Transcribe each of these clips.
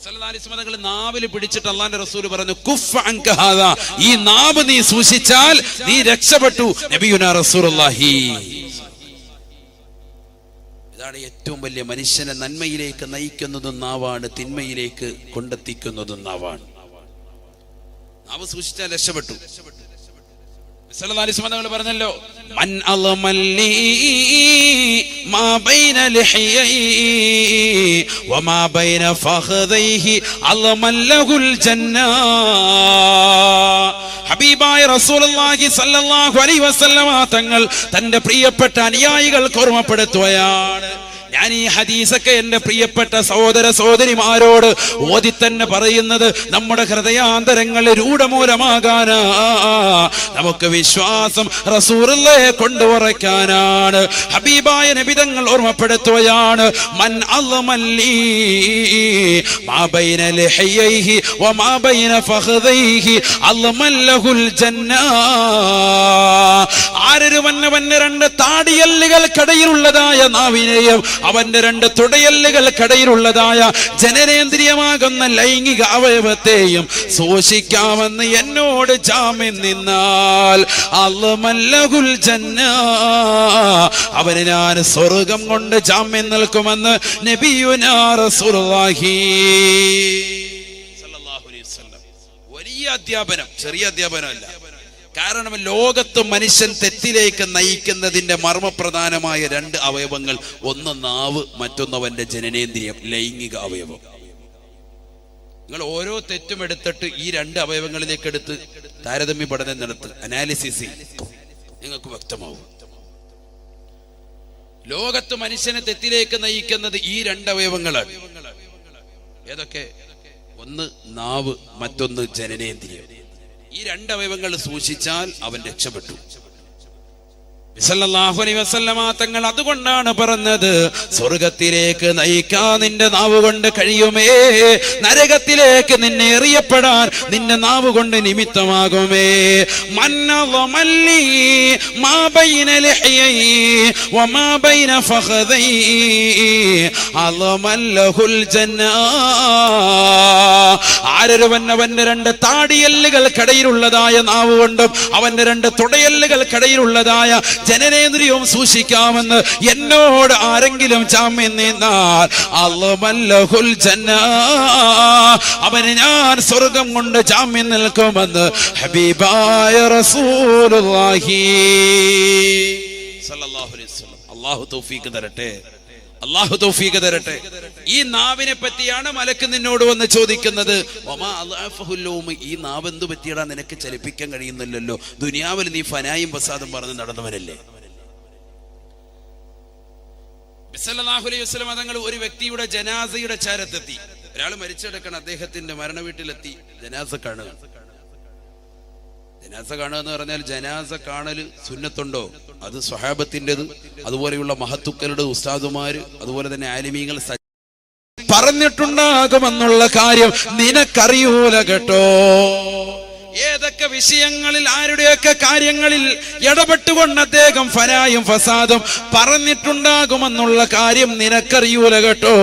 തങ്ങൾ നാവിൽ പിടിച്ചിട്ട് അള്ളാന്റെ റസൂൽ പറഞ്ഞു, കുഫ് അൻക ഹാദാ, ഈ നാവ് നീ സൂക്ഷിച്ചാൽ നീ രക്ഷപ്പെട്ടു. നബിയുനാ റസൂലുള്ളാഹി. ഇതാണ് ഏറ്റവും വലിയ മനുഷ്യനെ നന്മയിലേക്ക് നയിക്കുന്നതും നാവാണ്, തിന്മയിലേക്ക് കൊണ്ടെത്തിക്കുന്നതും നാവാണ്. നാവ് സൂക്ഷിച്ചാൽ രക്ഷപ്പെട്ടു. തങ്ങൾ പറഞ്ഞല്ലോ, മൻ അളമല്ലി മാ ബൈന ലിഹയൈ വമാ ബൈന ഫഖദൈഹി അളമല്ലഹുൽ ജന്ന. ഹബീബായ റസൂലുള്ളാഹി സ്വല്ലല്ലാഹു അലൈഹി വസല്ലമ തങ്ങൾ തന്റെ പ്രിയപ്പെട്ട അനുയായികൾക്ക് ഓർമ്മപ്പെടുത്തുകയാണ്. ഞാൻ ഈ ഹദീസൊക്കെ എന്റെ പ്രിയപ്പെട്ട സഹോദര സഹോദരിമാരോട് ഓതി തന്നെ പറയുന്നത് നമ്മുടെ ഹൃദയാന്തരങ്ങൾ രൂഢമൂലമാകാനാ, നമുക്ക് വിശ്വാസം റസൂലുള്ളാഹിയെ കൊണ്ടുവരയ്ക്കാനാണ്. ഹബീബായ നബി തങ്ങൾ ഓർമ്മപ്പെടുത്തുകയാണ്, മൻ അളമല്ലി മാ ബൈന ലിഹയൈഹി വമാ ബൈന ഫഖദൈഹി അളമല്ലഹുൽ ജന്ന. ആരൊരുവന്റെ രണ്ട് താടിയല്ലുകൾക്കിടയിലുള്ളതായ നാവിനെയും അവന്റെ രണ്ട് തുടയല്ലുകൾക്കിടയിലുള്ളതായ ജനനേന്ദ്രിയമാകുന്ന ലൈംഗിക അവയവത്തെയും സൂക്ഷിക്കാമെന്ന് എന്നോട് ജാമ്യം നിന്നാൽ അള്ളമല്ലഹുൽ ജന്ന, അവന് ഞാൻ സ്വർഗം കൊണ്ട് ജാമ്യം നിൽക്കുമെന്ന് നബിയുനാ റസൂലുള്ളാഹി സ്വല്ലല്ലാഹു അലൈഹി വസല്ലം. വലിയ അധ്യാപനം, ചെറിയ അധ്യാപനമല്ല. കാരണം ലോകത്ത് മനുഷ്യൻ തെറ്റിലേക്ക് നയിക്കുന്നതിന്റെ മർമ്മപ്രധാനമായ രണ്ട് അവയവങ്ങൾ, ഒന്ന് നാവ്, മറ്റൊന്നവന്റെ ജനനേന്ദ്രിയം, ലൈംഗിക അവയവം. നിങ്ങൾ ഓരോ തെറ്റും എടുത്തിട്ട് ഈ രണ്ട് അവയവങ്ങളിലേക്ക് എടുത്ത് താരതമ്യ പഠനം നടത്ത്, അനാലിസിസ് നിങ്ങൾക്ക് വ്യക്തമാവും. ലോകത്ത് മനുഷ്യനെ തെറ്റിലേക്ക് നയിക്കുന്നത് ഈ രണ്ട് അവയവങ്ങളാണ്. ഏതൊക്കെ? ഒന്ന് നാവ്, മറ്റൊന്ന് ജനനേന്ദ്രിയം. ഈ രണ്ട് അവയവങ്ങൾ സൂക്ഷിച്ചാൽ അവൻ രക്ഷപ്പെട്ടു. സല്ലല്ലാഹു അലൈഹി വസല്ലമ തങ്ങൾ അതുകൊണ്ടാണ് പറഞ്ഞത്, സ്വർഗത്തിലേക്ക് നയിക്കാൻ നിന്റെ നാവ് കൊണ്ട് കഴിയുമേ, നരകത്തിലേക്ക് നിന്നെ എറിയപ്പെടാൻ നിന്റെ നാവ് കൊണ്ട് നിമിത്തമാകുമേ. മന്നളമല്ലി മാ ബൈന ലിഹയൈ വമാ ബൈന ഫഖദൈ അളമല്ലഹുൽ ജന്ന. ആരൊരുവന്റെ രണ്ട് താടിയല്ലുകൾക്കിടയിലുള്ളതായ നാവ് കൊണ്ടും അവന്റെ രണ്ട് തുടയല്ലുകൾക്കിടയിലുള്ളതായ ജനനേന്ദ്രിയവും സൂക്ഷിക്കാമെന്ന് എന്നോട് ആരെങ്കിലും ജാമ്യം നിന്നാൽ അള്ളമല്ലഹുൽ ജന്ന, അവന് ഞാൻ സ്വർഗം കൊണ്ട് ജാമ്യം നിൽക്കുമെന്ന് ഹബീബായ റസൂലുള്ളാഹി സ്വല്ലല്ലാഹു അലൈഹി വസല്ലം. അല്ലാഹു തൗഫീഖ് തരട്ടെ, അല്ലാഹു തൗഫീഖ് തരട്ടെ. ഈ നാവിനെ പറ്റിയാണ് മലക്ക് നിന്നോട് വന്ന് ചോദിക്കുന്നത്. ഈ നാവ് എന്ത് പറ്റിയടാ, നിനക്ക് ചലിപ്പിക്കാൻ കഴിയുന്നില്ലല്ലോ, ദുനിയാവിൽ നീ ഫനായും ഫസാദും പറഞ്ഞ് നടന്നവനല്ലേ. സല്ലല്ലാഹു അലൈഹി വസല്ലം തങ്ങൾ ഒരു വ്യക്തിയുടെ ജനാസയുടെ ചാരത്തെത്തി. ഒരാൾ മരിച്ചെടുക്കണം, അദ്ദേഹത്തിന്റെ മരണ വീട്ടിലെത്തി. ജനാസ കാണുക. ജനാസ കാണുക എന്ന് പറഞ്ഞാൽ ജനാസ കാണല് സുന്നത്തുണ്ടോ? അത് സ്വഹാബത്തിൻ്റെത്, അതുപോലെയുള്ള മഹത്തുക്കളുടെ ഉസ്താദുമാര്, അതുപോലെ തന്നെ ആലിമീങ്ങൾ പറഞ്ഞിട്ടുണ്ടാകുമെന്നുള്ള കാര്യം നിനക്കറിയൂല കേട്ടോ. ഏതൊക്കെ വിഷയങ്ങളിൽ ആരുടെയൊക്കെ കാര്യങ്ങളിൽ ഇടപെട്ടുകൊണ്ട് അദ്ദേഹം ഫനായും ഫസാദും പറഞ്ഞിട്ടുണ്ടാകുമെന്നുള്ള കാര്യം നിനക്കറിയൂല കേട്ടോ.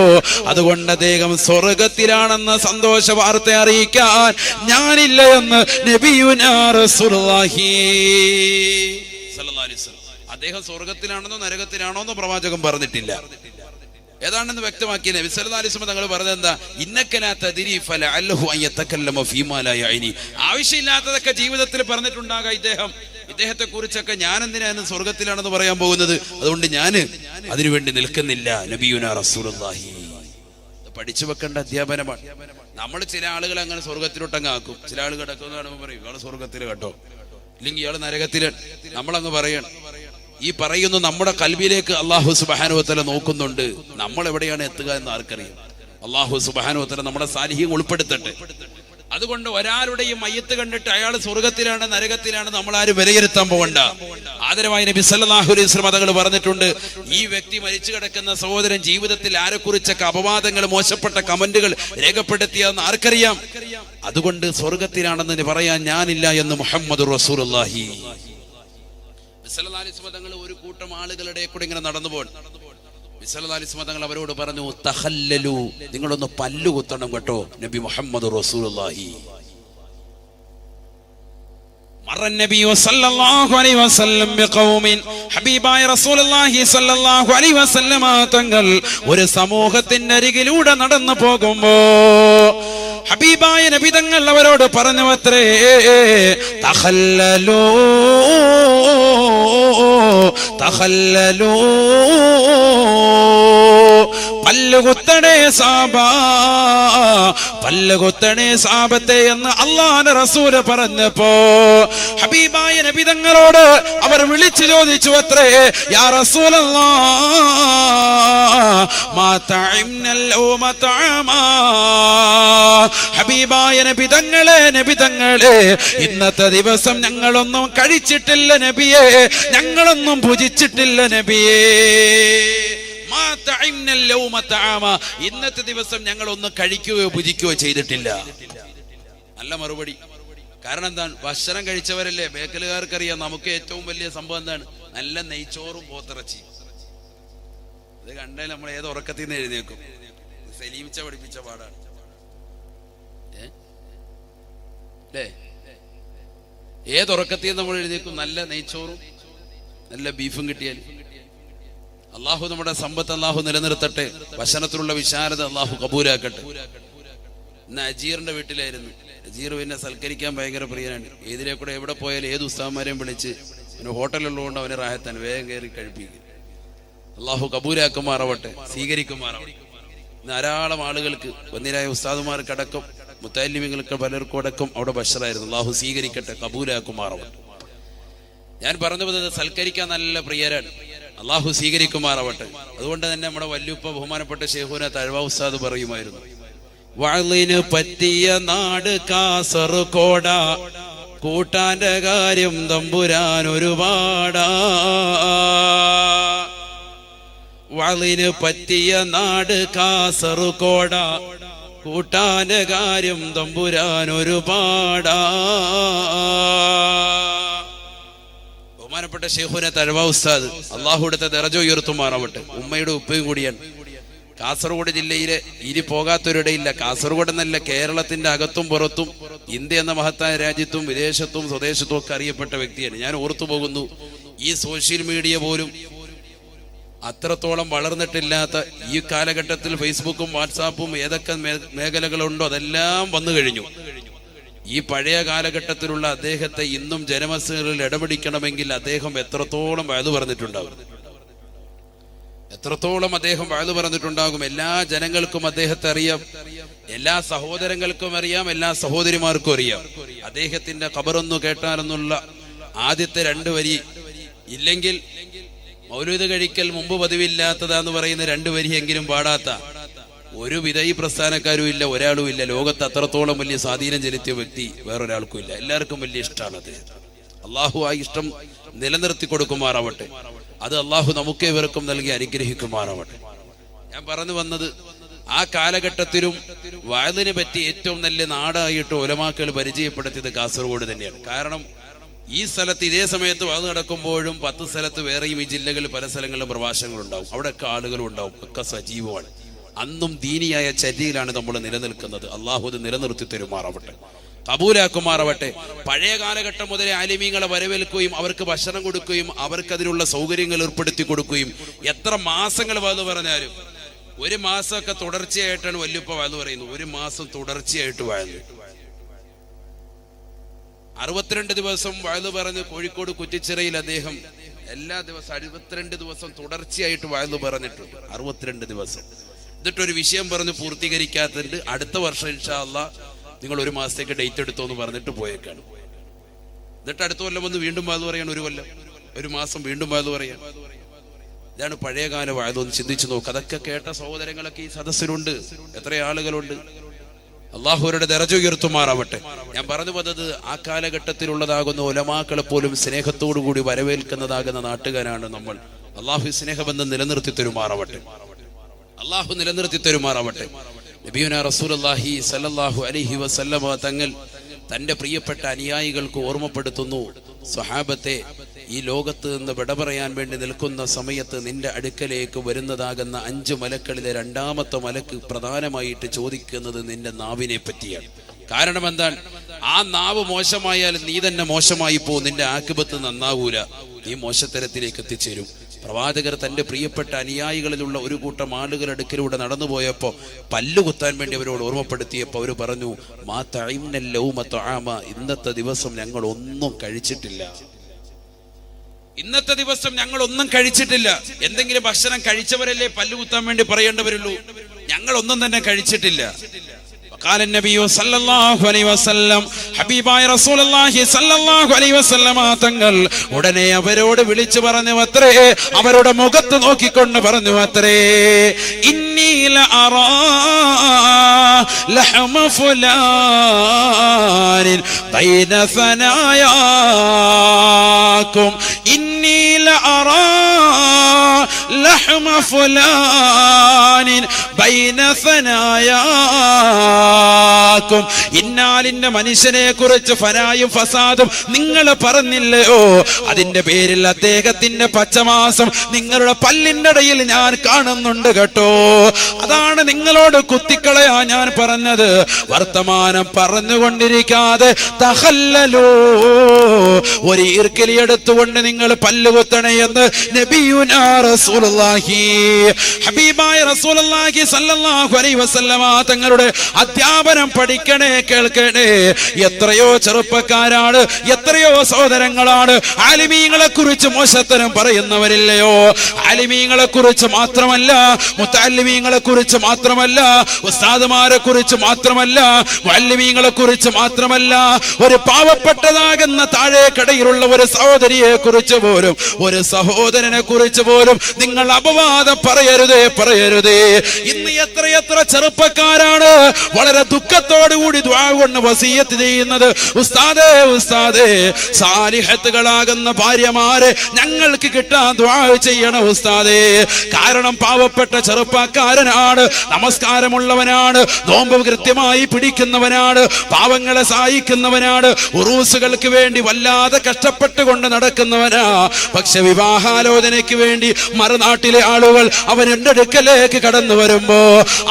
അതുകൊണ്ട് അദ്ദേഹം സ്വർഗത്തിലാണെന്ന സന്തോഷ വാർത്ത അറിയിക്കാൻ ഞാനില്ല എന്ന് നബിയുനാ റസൂലുള്ളാഹി സ്വല്ലല്ലാഹു അലൈഹി വസല്ലം. അദ്ദേഹം സ്വർഗത്തിലാണെന്നോ നരകത്തിലാണോ എന്നോ പ്രവാചകൻ പറഞ്ഞിട്ടില്ല. ഏതാണെന്ന് വ്യക്തമാക്കിയ നബി സല്ലല്ലാഹു അലൈഹി വസല്ലം തങ്ങൾ പറഞ്ഞത് എന്താ? ഇന്നക ലാ തദ്രി ഫലഅല്ലഹു അൻ യതകല്ലമ ഫീമാ ലാ യഅനി. ആവശ്യമില്ലാത്തതൊക്കെ ജീവിതത്തിൽ പറഞ്ഞിട്ടുണ്ടാകാം ഇദ്ദേഹത്തെ കുറിച്ചൊക്കെ. ഞാൻ എന്തിനാണ് സ്വർഗത്തിലാണെന്ന് പറയാൻ പോകുന്നത്? അതുകൊണ്ട് ഞാൻ അതിനുവേണ്ടി നിൽക്കുന്നില്ല. നബിയുനാ റസൂലുള്ളാഹി. പഠിച്ചു വെക്കേണ്ട അധ്യാപനമാണ്. നമ്മൾ ചില ആളുകൾ അങ്ങനെ സ്വർഗത്തിലോട്ടങ്ങ് ആക്കും. ചില ആളുകൾ കിടക്കുന്ന കാണുമ്പോൾ പറയും ഇയാള് സ്വർഗത്തിൽ കേട്ടോ, ഇല്ലെങ്കിൽ ഇയാള് നരകത്തിലാണ്. നമ്മളങ്ങ് പറയണം. ഈ പറയുന്ന നമ്മുടെ കൽബിലേക്ക് അല്ലാഹു സുബ്ഹാനഹു വ തആല നോക്കുന്നുണ്ട്. നമ്മൾ എവിടെയാണ് എത്തുക എന്ന് ആർക്കറിയാം? അല്ലാഹു സുബ്ഹാനഹു വ തആല നമ്മുടെ സാലിഹീൻ ഉൾപ്പെടുത്തട്ടെ. അതുകൊണ്ട് ഒരാളുടെയും മയ്യത്ത് കണ്ടിട്ട് അയാൾ സ്വർഗത്തിലാണ് നരകത്തിലാണ് നമ്മൾ ആരും വിലയിരുത്താൻ പോകണ്ട. ആദരവായി നബി സല്ലല്ലാഹു അലൈഹി വസല്ലം തങ്ങൾ പറഞ്ഞിട്ടുണ്ട്, ഈ വ്യക്തി മരിച്ചു കിടക്കുന്ന സഹോദരൻ ജീവിതത്തിൽ ആരെക്കുറിച്ചൊക്കെ അപവാദങ്ങൾ, മോശപ്പെട്ട കമന്റുകൾ രേഖപ്പെടുത്തിയെന്ന് ആർക്കറിയാം? അതുകൊണ്ട് സ്വർഗത്തിലാണെന്ന് പറയാൻ ഞാനില്ല എന്ന് മുഹമ്മദുർ റസൂലുള്ളാഹി സല്ലല്ലാഹു അലൈഹി വസല്ലം തങ്ങൾ ഒരു കൂട്ടം ആളുകളുടെ കൂടെ ഇങ്ങനെ നടന്നു പോകണം. സല്ലല്ലാഹു അലൈഹി വസല്ലം തങ്ങൾ അവരോട് പറഞ്ഞു, തഖല്ലലു, നിങ്ങളൊന്ന് പല്ലു കുത്തണം കേട്ടോ. നബി മുഹമ്മദ് റസൂലുള്ളാഹി നബി സല്ലല്ലാഹു അലൈഹി വസല്ലം ബിഖൗമിൻ, ഹബീബായ റസൂലുള്ളാഹി സല്ലല്ലാഹു അലൈഹി വസല്ലം തങ്ങൾ ഒരു സമൂഹത്തിന്റെ അരികിലൂടെ നടന്നു പോകുമ്പോ ഹബീബായ നബി തങ്ങൾ അവരോട് പറഞ്ഞു അത്രേ, തഖല്ലലൂ തഖല്ലലൂ, പല്ലുകുത്തണേ സാബാ, പല്ലുകുത്തണേ സാബത്തെ എന്ന് അല്ലാഹുവിന്റെ റസൂൽ പറഞ്ഞപ്പോ ഹബീബായ നബി തങ്ങളോട് അവർ വിളിച്ചു ചോദിച്ചു അത്രേ, യാ റസൂലല്ലാഹ് മാ തഅംനൽ യൗമ തഅമാ, ഹബീബായ നബി തങ്ങളെ ഇന്നത്തെ ദിവസം ഞങ്ങളൊന്നും കഴിച്ചിട്ടില്ല നബിയേ, ഞങ്ങളൊന്നും ഭുജിച്ചിട്ടില്ല നബിയേ. ഇന്നത്തെ ദിവസം ഞങ്ങൾ ഒന്നും കഴിക്കുകയോ ഭുജിക്കുകയോ ചെയ്തിട്ടില്ല. നല്ല മറുപടി. കാരണം എന്താണ്? ഭക്ഷണം കഴിച്ചവരല്ലേ. ബേക്കലുകാർക്കറിയാം നമുക്ക് ഏറ്റവും വലിയ സംഭവം എന്താണ്? നല്ല നെയ്ച്ചോറും പോത്തിറച്ചി. ഇത് കണ്ടാൽ നമ്മൾ ഏത് ഉറക്കത്തിൽ നിന്ന് എഴുന്നേക്കും. സലീമിച്ച പഠിപ്പിച്ച പാടാണ് അല്ലേ? ഏതുറക്കത്തിൽ നമ്മൾ എഴുന്നേക്കും? നല്ല നെയ്ച്ചോറും നല്ല ബീഫും കിട്ടിയാൽ. അള്ളാഹു നമ്മുടെ സമ്പത്ത് അള്ളാഹു നിലനിർത്തട്ടെ. ഭക്ഷണത്തിലുള്ള വിശാലത അള്ളാഹു കബൂലാക്കട്ടെ. ഇന്ന് അജീറിന്റെ വീട്ടിലായിരുന്നു. അജീർ പിന്നെ സൽക്കരിക്കാൻ ഭയങ്കര പ്രിയനാണ്. ഏതിലെ കൂടെ എവിടെ പോയാലും ഏത് ഉസ്താദ്മാരെയും വിളിച്ച് പിന്നെ ഹോട്ടലുള്ളതുകൊണ്ട് അവനെ റാഹത്താൻ വേഗം കയറി കഴിപ്പിക്കും. അള്ളാഹു കബൂലാക്കുമാറാവട്ടെ, സ്വീകരിക്കുമാറാവട്ടെ. ധാരാളം ആളുകൾക്ക് വന്നിരായ ഉസ്താദുമാർക്കടക്കം മുത്തല്ലിമിങ്ങൾക്ക് പലർക്കും അടക്കം അവിടെ ബഷറായിരുന്നു. അള്ളാഹു സ്വീകരിക്കട്ടെ, കബൂലാക്കുമാറാവട്ടെ. ഞാൻ പറഞ്ഞു വന്നത് സൽക്കരിക്കാൻ നല്ല പ്രിയരാണ്. അള്ളാഹു സ്വീകരിക്കുമാറാവട്ടെ. അതുകൊണ്ട് തന്നെ നമ്മുടെ വല്യുപ്പ ബഹുമാനപ്പെട്ട ശൈഖുന തഴവ ഉസ്താദ് പറയുമായിരുന്നു, വഅളിന് പറ്റിയ നാട് കാസർഗോഡ, കൂട്ടാന്റെ കാര്യം തമ്പുരാൻ ഒരുപാടാ. വഅളിന് പറ്റിയ നാട് കാസർഗോഡ, കൂട്ടാന്റെ കാര്യം തമ്പുരാൻ ഒരുപാടാ. ബഹുമാനപ്പെട്ട ശൈഖുന തഴവ ഉസ്താദ് അള്ളാഹുവിടുത്തെ ദറജ ഉയർത്തുമാറാവട്ടെ. ഉമ്മയുടെ ഉപ്പയും കൂടിയാണ്. കാസർഗോഡ് ജില്ലയിലെ ഇനി പോകാത്തൊരിടയില്ല. കാസർഗോഡ് എന്നല്ല, കേരളത്തിന്റെ അകത്തും പുറത്തും ഇന്ത്യ എന്ന മഹത്തായ രാജ്യത്തും വിദേശത്തും സ്വദേശത്തും ഒക്കെ അറിയപ്പെട്ട വ്യക്തിയാണ്. ഞാൻ ഓർത്തു പോകുന്നു, ഈ സോഷ്യൽ മീഡിയ പോലും അത്രത്തോളം വളർന്നിട്ടില്ലാത്ത ഈ കാലഘട്ടത്തിൽ ഫേസ്ബുക്കും വാട്സാപ്പും ഏതൊക്കെ മേഖലകളുണ്ടോ അതെല്ലാം വന്നു കഴിഞ്ഞു. ഈ പഴയ കാലഘട്ടത്തിലുള്ള അദ്ദേഹത്തെ ഇന്നും ജനമനസ്സുകളിൽ ഇടപിടിക്കണമെങ്കിൽ അദ്ദേഹം എത്രത്തോളം വഅദ് പറഞ്ഞിട്ടുണ്ടാകും, എത്രത്തോളം അദ്ദേഹം വഅദ് പറഞ്ഞിട്ടുണ്ടാകും. എല്ലാ ജനങ്ങൾക്കും അദ്ദേഹത്തെ അറിയാം, എല്ലാ സഹോദരങ്ങൾക്കും അറിയാം, എല്ലാ സഹോദരിമാർക്കും അറിയാം. അദ്ദേഹത്തിന്റെ ഖബറൊന്നു കേട്ടാലെന്നുള്ള ആദ്യത്തെ 2 വരി, ഇല്ലെങ്കിൽ മൗലൂദ് കഴിക്കൽ മുമ്പ് പതിവില്ലാത്തതാന്ന് പറയുന്ന 2 വരിയെങ്കിലും പാടാത്ത ഒരു വിധയി പ്രസ്ഥാനക്കാരും ഇല്ല, ഒരാളും ഇല്ല. ലോകത്ത് അത്രത്തോളം വലിയ സ്വാധീനം ചെലുത്തിയ വ്യക്തി വേറൊരാൾക്കും ഇല്ല. എല്ലാവർക്കും വലിയ ഇഷ്ടമാണ് അദ്ദേഹം. അള്ളാഹു ആ ഇഷ്ടം നിലനിർത്തി കൊടുക്കുമാറാവട്ടെ. അത് അള്ളാഹു നമുക്ക് ഇവർക്കും നൽകി അനുഗ്രഹിക്കുമാറാവട്ടെ. ഞാൻ പറഞ്ഞു വന്നത്, ആ കാലഘട്ടത്തിലും വഅദിനെ പറ്റി ഏറ്റവും നല്ല നാടായിട്ട് ഉലമാക്കൾ പരിചയപ്പെടുത്തിയത് കാസർഗോഡ് തന്നെയാണ്. കാരണം ഈ സ്ഥലത്ത് ഇതേ സമയത്ത് വഅദ് നടക്കുമ്പോഴും 10 സ്ഥലത്ത് വേറെയും ഈ ജില്ലകളിൽ പല സ്ഥലങ്ങളിലും പ്രഭാഷണങ്ങളുണ്ടാവും. അവിടെയൊക്കെ ആളുകളും ഉണ്ടാവും, ഒക്കെ സജീവമാണ്. അന്നും ദീനിയായ ചര്യയിലാണ് നമ്മൾ നിലനിൽക്കുന്നത്. അള്ളാഹു അത് നിലനിർത്തി തരുമാറാവട്ടെ, കബൂലാക്കുമാറാവട്ടെ. പഴയ കാലഘട്ടം മുതലേ ആലിമീങ്ങളെ വരവേൽക്കുകയും അവർക്ക് ഭക്ഷണം കൊടുക്കുകയും അവർക്ക് അതിനുള്ള സൗകര്യങ്ങൾ ഏർപ്പെടുത്തി കൊടുക്കുകയും എത്ര മാസങ്ങൾ വഅദ് പറഞ്ഞാലും 1 മാസമൊക്കെ തുടർച്ചയായിട്ടാണ് വല്യുപ്പ വഅദ് പറയുന്നത്. 1 മാസം തുടർച്ചയായിട്ട് വഅദ്, 62 ദിവസം വഅദ് പറഞ്ഞ് കോഴിക്കോട് കുറ്റിച്ചിറയിൽ അദ്ദേഹം എല്ലാ ദിവസവും 62 ദിവസം തുടർച്ചയായിട്ട് വഅദ് പറഞ്ഞിട്ടുണ്ട്. 62 ദിവസം. എന്നിട്ടൊരു വിഷയം പറഞ്ഞ് പൂർത്തീകരിക്കാത്തതുണ്ട്. അടുത്ത വർഷം ഇൻഷാ അല്ലാഹ് നിങ്ങൾ 1 മാസത്തേക്ക് ഡേറ്റ് എടുത്തോ എന്ന് പറഞ്ഞിട്ട് പോയേക്കാണ്. എന്നിട്ട് അടുത്ത കൊല്ലം വന്ന് വീണ്ടും വഅദ് പറയാണ്. 1 കൊല്ലം 1 മാസം വീണ്ടും വഅദ് പറയാൻ. ഇതാണ് പഴയകാല വഅദ്. ഒന്ന് ചിന്തിച്ചു നോക്ക്. അതൊക്കെ കേട്ട സഹോദരങ്ങളൊക്കെ ഈ സദസ്സിലുണ്ട്. എത്ര ആളുകളുണ്ട്. അള്ളാഹുവരുടെ ദറജ ഉയർത്തുമാറാവട്ടെ. ഞാൻ പറഞ്ഞു വന്നത്, ആ കാലഘട്ടത്തിലുള്ളതാകുന്ന ഉലമാക്കളെ പോലും സ്നേഹത്തോടു കൂടി വരവേൽക്കുന്നതാകുന്ന നാട്ടുകാരാണ് നമ്മൾ. അള്ളാഹു സ്നേഹബന്ധം നിലനിർത്തി തരുമാറാവട്ടെ, അള്ളാഹു നിലനിർത്തി തരുമാറാവട്ടെ. നബിയുനാ റസൂലുള്ളാഹി സ്വല്ലല്ലാഹു അലൈഹി വസല്ലമ തങ്ങൾ തന്റെ പ്രിയപ്പെട്ട അനുയായികൾക്ക് ഓർമ്മപ്പെടുത്തുന്നു, സ്വഹാബത്തെ, ഈ ലോകത്ത് നിന്ന് വിട പറയാൻ വേണ്ടി നിൽക്കുന്ന സമയത്ത് നിന്റെ അടുക്കലേക്ക് വരുന്നതാകുന്ന 5 മലക്കളിലെ 2ാമത്തെ മലക്ക് പ്രധാനമായിട്ട് ചോദിക്കുന്നത് നിന്റെ നാവിനെ പറ്റിയാണ്. കാരണം എന്താണ്? ആ നാവ് മോശമായാൽ നീ തന്നെ മോശമായി പോകും, നിന്റെ ആക്കിബത്ത് നന്നാവൂല, നീ മോശത്തരത്തിലേക്ക് എത്തിച്ചേരും. പ്രവാചകർ തന്റെ പ്രിയപ്പെട്ട അനുയായികളിലുള്ള ഒരു കൂട്ടം ആളുകളുടെ അടുക്കലൂടെ നടന്നുപോയപ്പോൾ പല്ലുകുത്താൻ വേണ്ടി അവരോട് ഓർമ്മപ്പെടുത്തിയപ്പോൾ അവർ പറഞ്ഞു, മാ തഇംനൽ ലൗമ തആമ, ഇന്നത്തെ ദിവസം ഞങ്ങൾ ഒന്നും കഴിച്ചിട്ടില്ല. ഇന്നത്തെ ദിവസം ഞങ്ങൾ ഒന്നും കഴിച്ചിട്ടില്ല. എന്തെങ്കിലും ഭക്ഷണം കഴിച്ചവരല്ലേ പല്ലുകുത്താൻ വേണ്ടി പറയേണ്ടവരുള്ളൂ. ഞങ്ങൾ ഒന്നും തന്നെ കഴിച്ചിട്ടില്ല. قال النبي صلى الله عليه وسلم, ഹബീബായ റസൂലുള്ളാഹി സ്വല്ലല്ലാഹു അലൈഹി വസല്ലമ തങ്ങൾ ഉടനെ അവരോട് വിളിച്ചു പറഞ്ഞു അത്രേ, അവരുടെ മുഖത്ത് നോക്കിക്കൊണ്ട് പറഞ്ഞു അത്രേ, ഇന്നി ലഅറാ ലഹമ ഫുലാനിൻ ബൈന സനായാകും, ഇന്നി ലഅറാ ലഹമ ഫുലാനിൻ ബൈന സനായാകും. ഇന്നാലിന്റെ മനുഷ്യനെ കുറിച്ച് ഫനായും ഫസാദും നിങ്ങൾ പറഞ്ഞില്ലയോ, അതിന്റെ പേരിൽ അദ്ദേഹത്തിന്റെ പച്ചമാസം നിങ്ങളുടെ പല്ലിന്റെ ഇടയിൽ ഞാൻ കാണുന്നുണ്ട് കേട്ടോ. അതാണ് നിങ്ങളോട് കുത്തിക്കളയാ ഞാൻ പറഞ്ഞത്. വർത്തമാനം പറഞ്ഞുകൊണ്ടിരിക്കാതെ തഖല്ലലൂ, ഒരു ഈർക്കലി എടുത്തുകൊണ്ട് നിങ്ങൾ പല്ലുകുത്തണേ എന്ന് നബിയുനാ റസൂലുള്ളാഹി, ഹബീബായ റസൂലുള്ളാഹി സ്വല്ലല്ലാഹു അലൈഹി വസല്ലമ തങ്ങളുടെ അധ്യാപനം പഠിക്കണേ, കേൾക്കണേ. എത്രയോ ചെറുപ്പക്കാരാണ്, എത്രയോ സഹോദരങ്ങളാണ് ആലിമീങ്ങളെ കുറിച്ച് മോശത്തരം പറയുന്നവരില്ലയോ. ആലിമീങ്ങളെ കുറിച്ച് മാത്രമല്ല, മുത്തഅല്ലിമീങ്ങളെ കുറിച്ച് മാത്രമല്ല, ഉസ്താദുമാരെ കുറിച്ച് മാത്രമല്ല, മുഅല്ലിമീങ്ങളെ കുറിച്ച് മാത്രമല്ല, ഒരു പാവപ്പെട്ടതാകുന്ന താഴേക്കടയിലുള്ള ഒരു സഹോദരിയെ കുറിച്ച് പോലും, ഒരു സഹോദരനെ കുറിച്ച് പോലും നിങ്ങൾ അപവാദം പറയരുതേ, പറയരുതേ. ഇന്ന് എത്രയെത്ര ചെറുപ്പക്കാരാണ് വളരെ ദുഃഖത്തോടുകൂടി ദുആ കൊണ്ട് വസിയത്ത് ചെയ്യുന്നത്, ഉസ്താദേ ഉസ്താദേ, സാലിഹത്തുകളാകുന്ന ഭാര്യമാരെ ഞങ്ങൾക്ക് കിട്ടാൻ ദുആ ചെയ്യണം ഉസ്താദേ. കാരണം പാവപ്പെട്ട ചെറുപ്പക്കാരനാണ്, നമസ്കാരമുള്ളവനാണ്, നോമ്പ് കൃത്യമായി പിടിക്കുന്നവനാണ്, പാവങ്ങളെ സഹായിക്കുന്നവനാണ്, ഉറൂസുകൾക്ക് വേണ്ടി വല്ലാതെ കഷ്ടപ്പെട്ടുകൊണ്ട് നടക്കുന്നവനാ. പക്ഷെ വിവാഹാലോചനയ്ക്ക് വേണ്ടി മറുനാട്ടിലെ ആളുകൾ അവന്റെ അടുക്കലേക്ക് കടന്നു വരുമ്പോ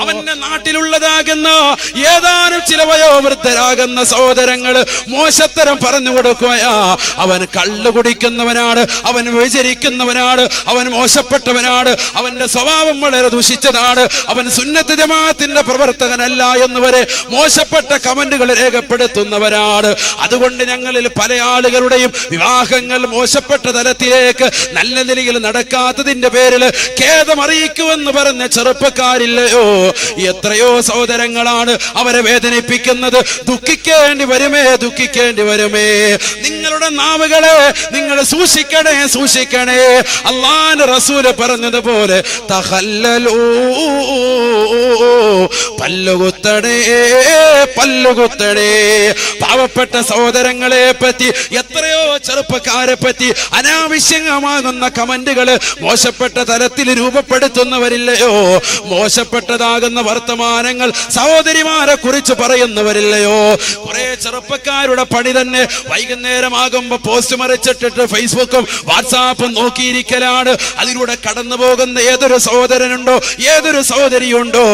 അവന്റെ നാട്ടിലുള്ളതാകുന്ന ഏതാനും ചില വയോവൃദ്ധരാകുന്ന സഹോദരങ്ങള് മോശത്തരം പറഞ്ഞു കൊടുക്കുകയാ. അവൻ കള്ളു കുടിക്കുന്നവനാണ്, അവൻ വ്യഭിചരിക്കുന്നവനാണ്, അവൻ മോശപ്പെട്ടവനാണ്, അവന്റെ സ്വഭാവം വളരെ ദുഷിച്ചതാണ്, അവൻ സുന്നത്ത് ജമാഅത്തിന്റെ പ്രവർത്തകനല്ല എന്നുവരെ മോശപ്പെട്ട കമന്റുകൾ രേഖപ്പെടുത്തുന്നവരാണ്. അതുകൊണ്ട് ഞങ്ങളിൽ പല ആളുകളുടെയും വിവാഹങ്ങൾ മോശപ്പെട്ട തലത്തിലേക്ക് നല്ല നിലയിൽ നടക്കാത്തതിന്റെ പേരിൽ ഖേദമറിയിക്കുമെന്ന് പറഞ്ഞ ചെറുപ്പക്കാരില്ലയോ. എത്രയോ സഹോദരങ്ങളാണ് അവരെ വേദനിപ്പിക്കുന്നത്. ദുഃഖിക്കേണ്ടി വരുമേ, ദുഃഖിക്കേണ്ടി വരുമേ. നിങ്ങളുടെ നാവുകളെ നിങ്ങൾ സൂക്ഷിക്കണേ, സൂക്ഷിക്കണേ. അല്ലാഹുവിന്റെ റസൂല് പറഞ്ഞതുപോലെ തഖല്ലലൂ, പല്ലുകുത്തണേ, പല്ലുകുത്തണേ. പാവപ്പെട്ട സഹോദരങ്ങളെ പറ്റി, എത്രയോ ചെറുപ്പക്കാരെ പറ്റി അനാവശ്യമാകുന്ന കമന്റുകള് മോശപ്പെട്ട തലത്തിൽ രൂപപ്പെടുത്തുന്നവരില്ലയോ. മോശപ്പെട്ടതാകുന്ന വർത്തമാനങ്ങൾ സഹോദരിമാരെ കുറിച്ച് പറയുന്നവരില്ലയോ. കുറെ ചെറുപ്പക്കാരുടെ പണി തന്നെ വൈകുന്നേരമാകുമ്പോ പോസ്റ്റ് മറിച്ചിട്ടിട്ട് ഫേസ്ബുക്കും വാട്സാപ്പും നോക്കിയിരിക്കലാണ്. അതിലൂടെ കടന്നു പോകുന്ന ഏതൊരു സഹോദരനുണ്ടോ, ഏതൊരു സഹോദരിയുണ്ടോ,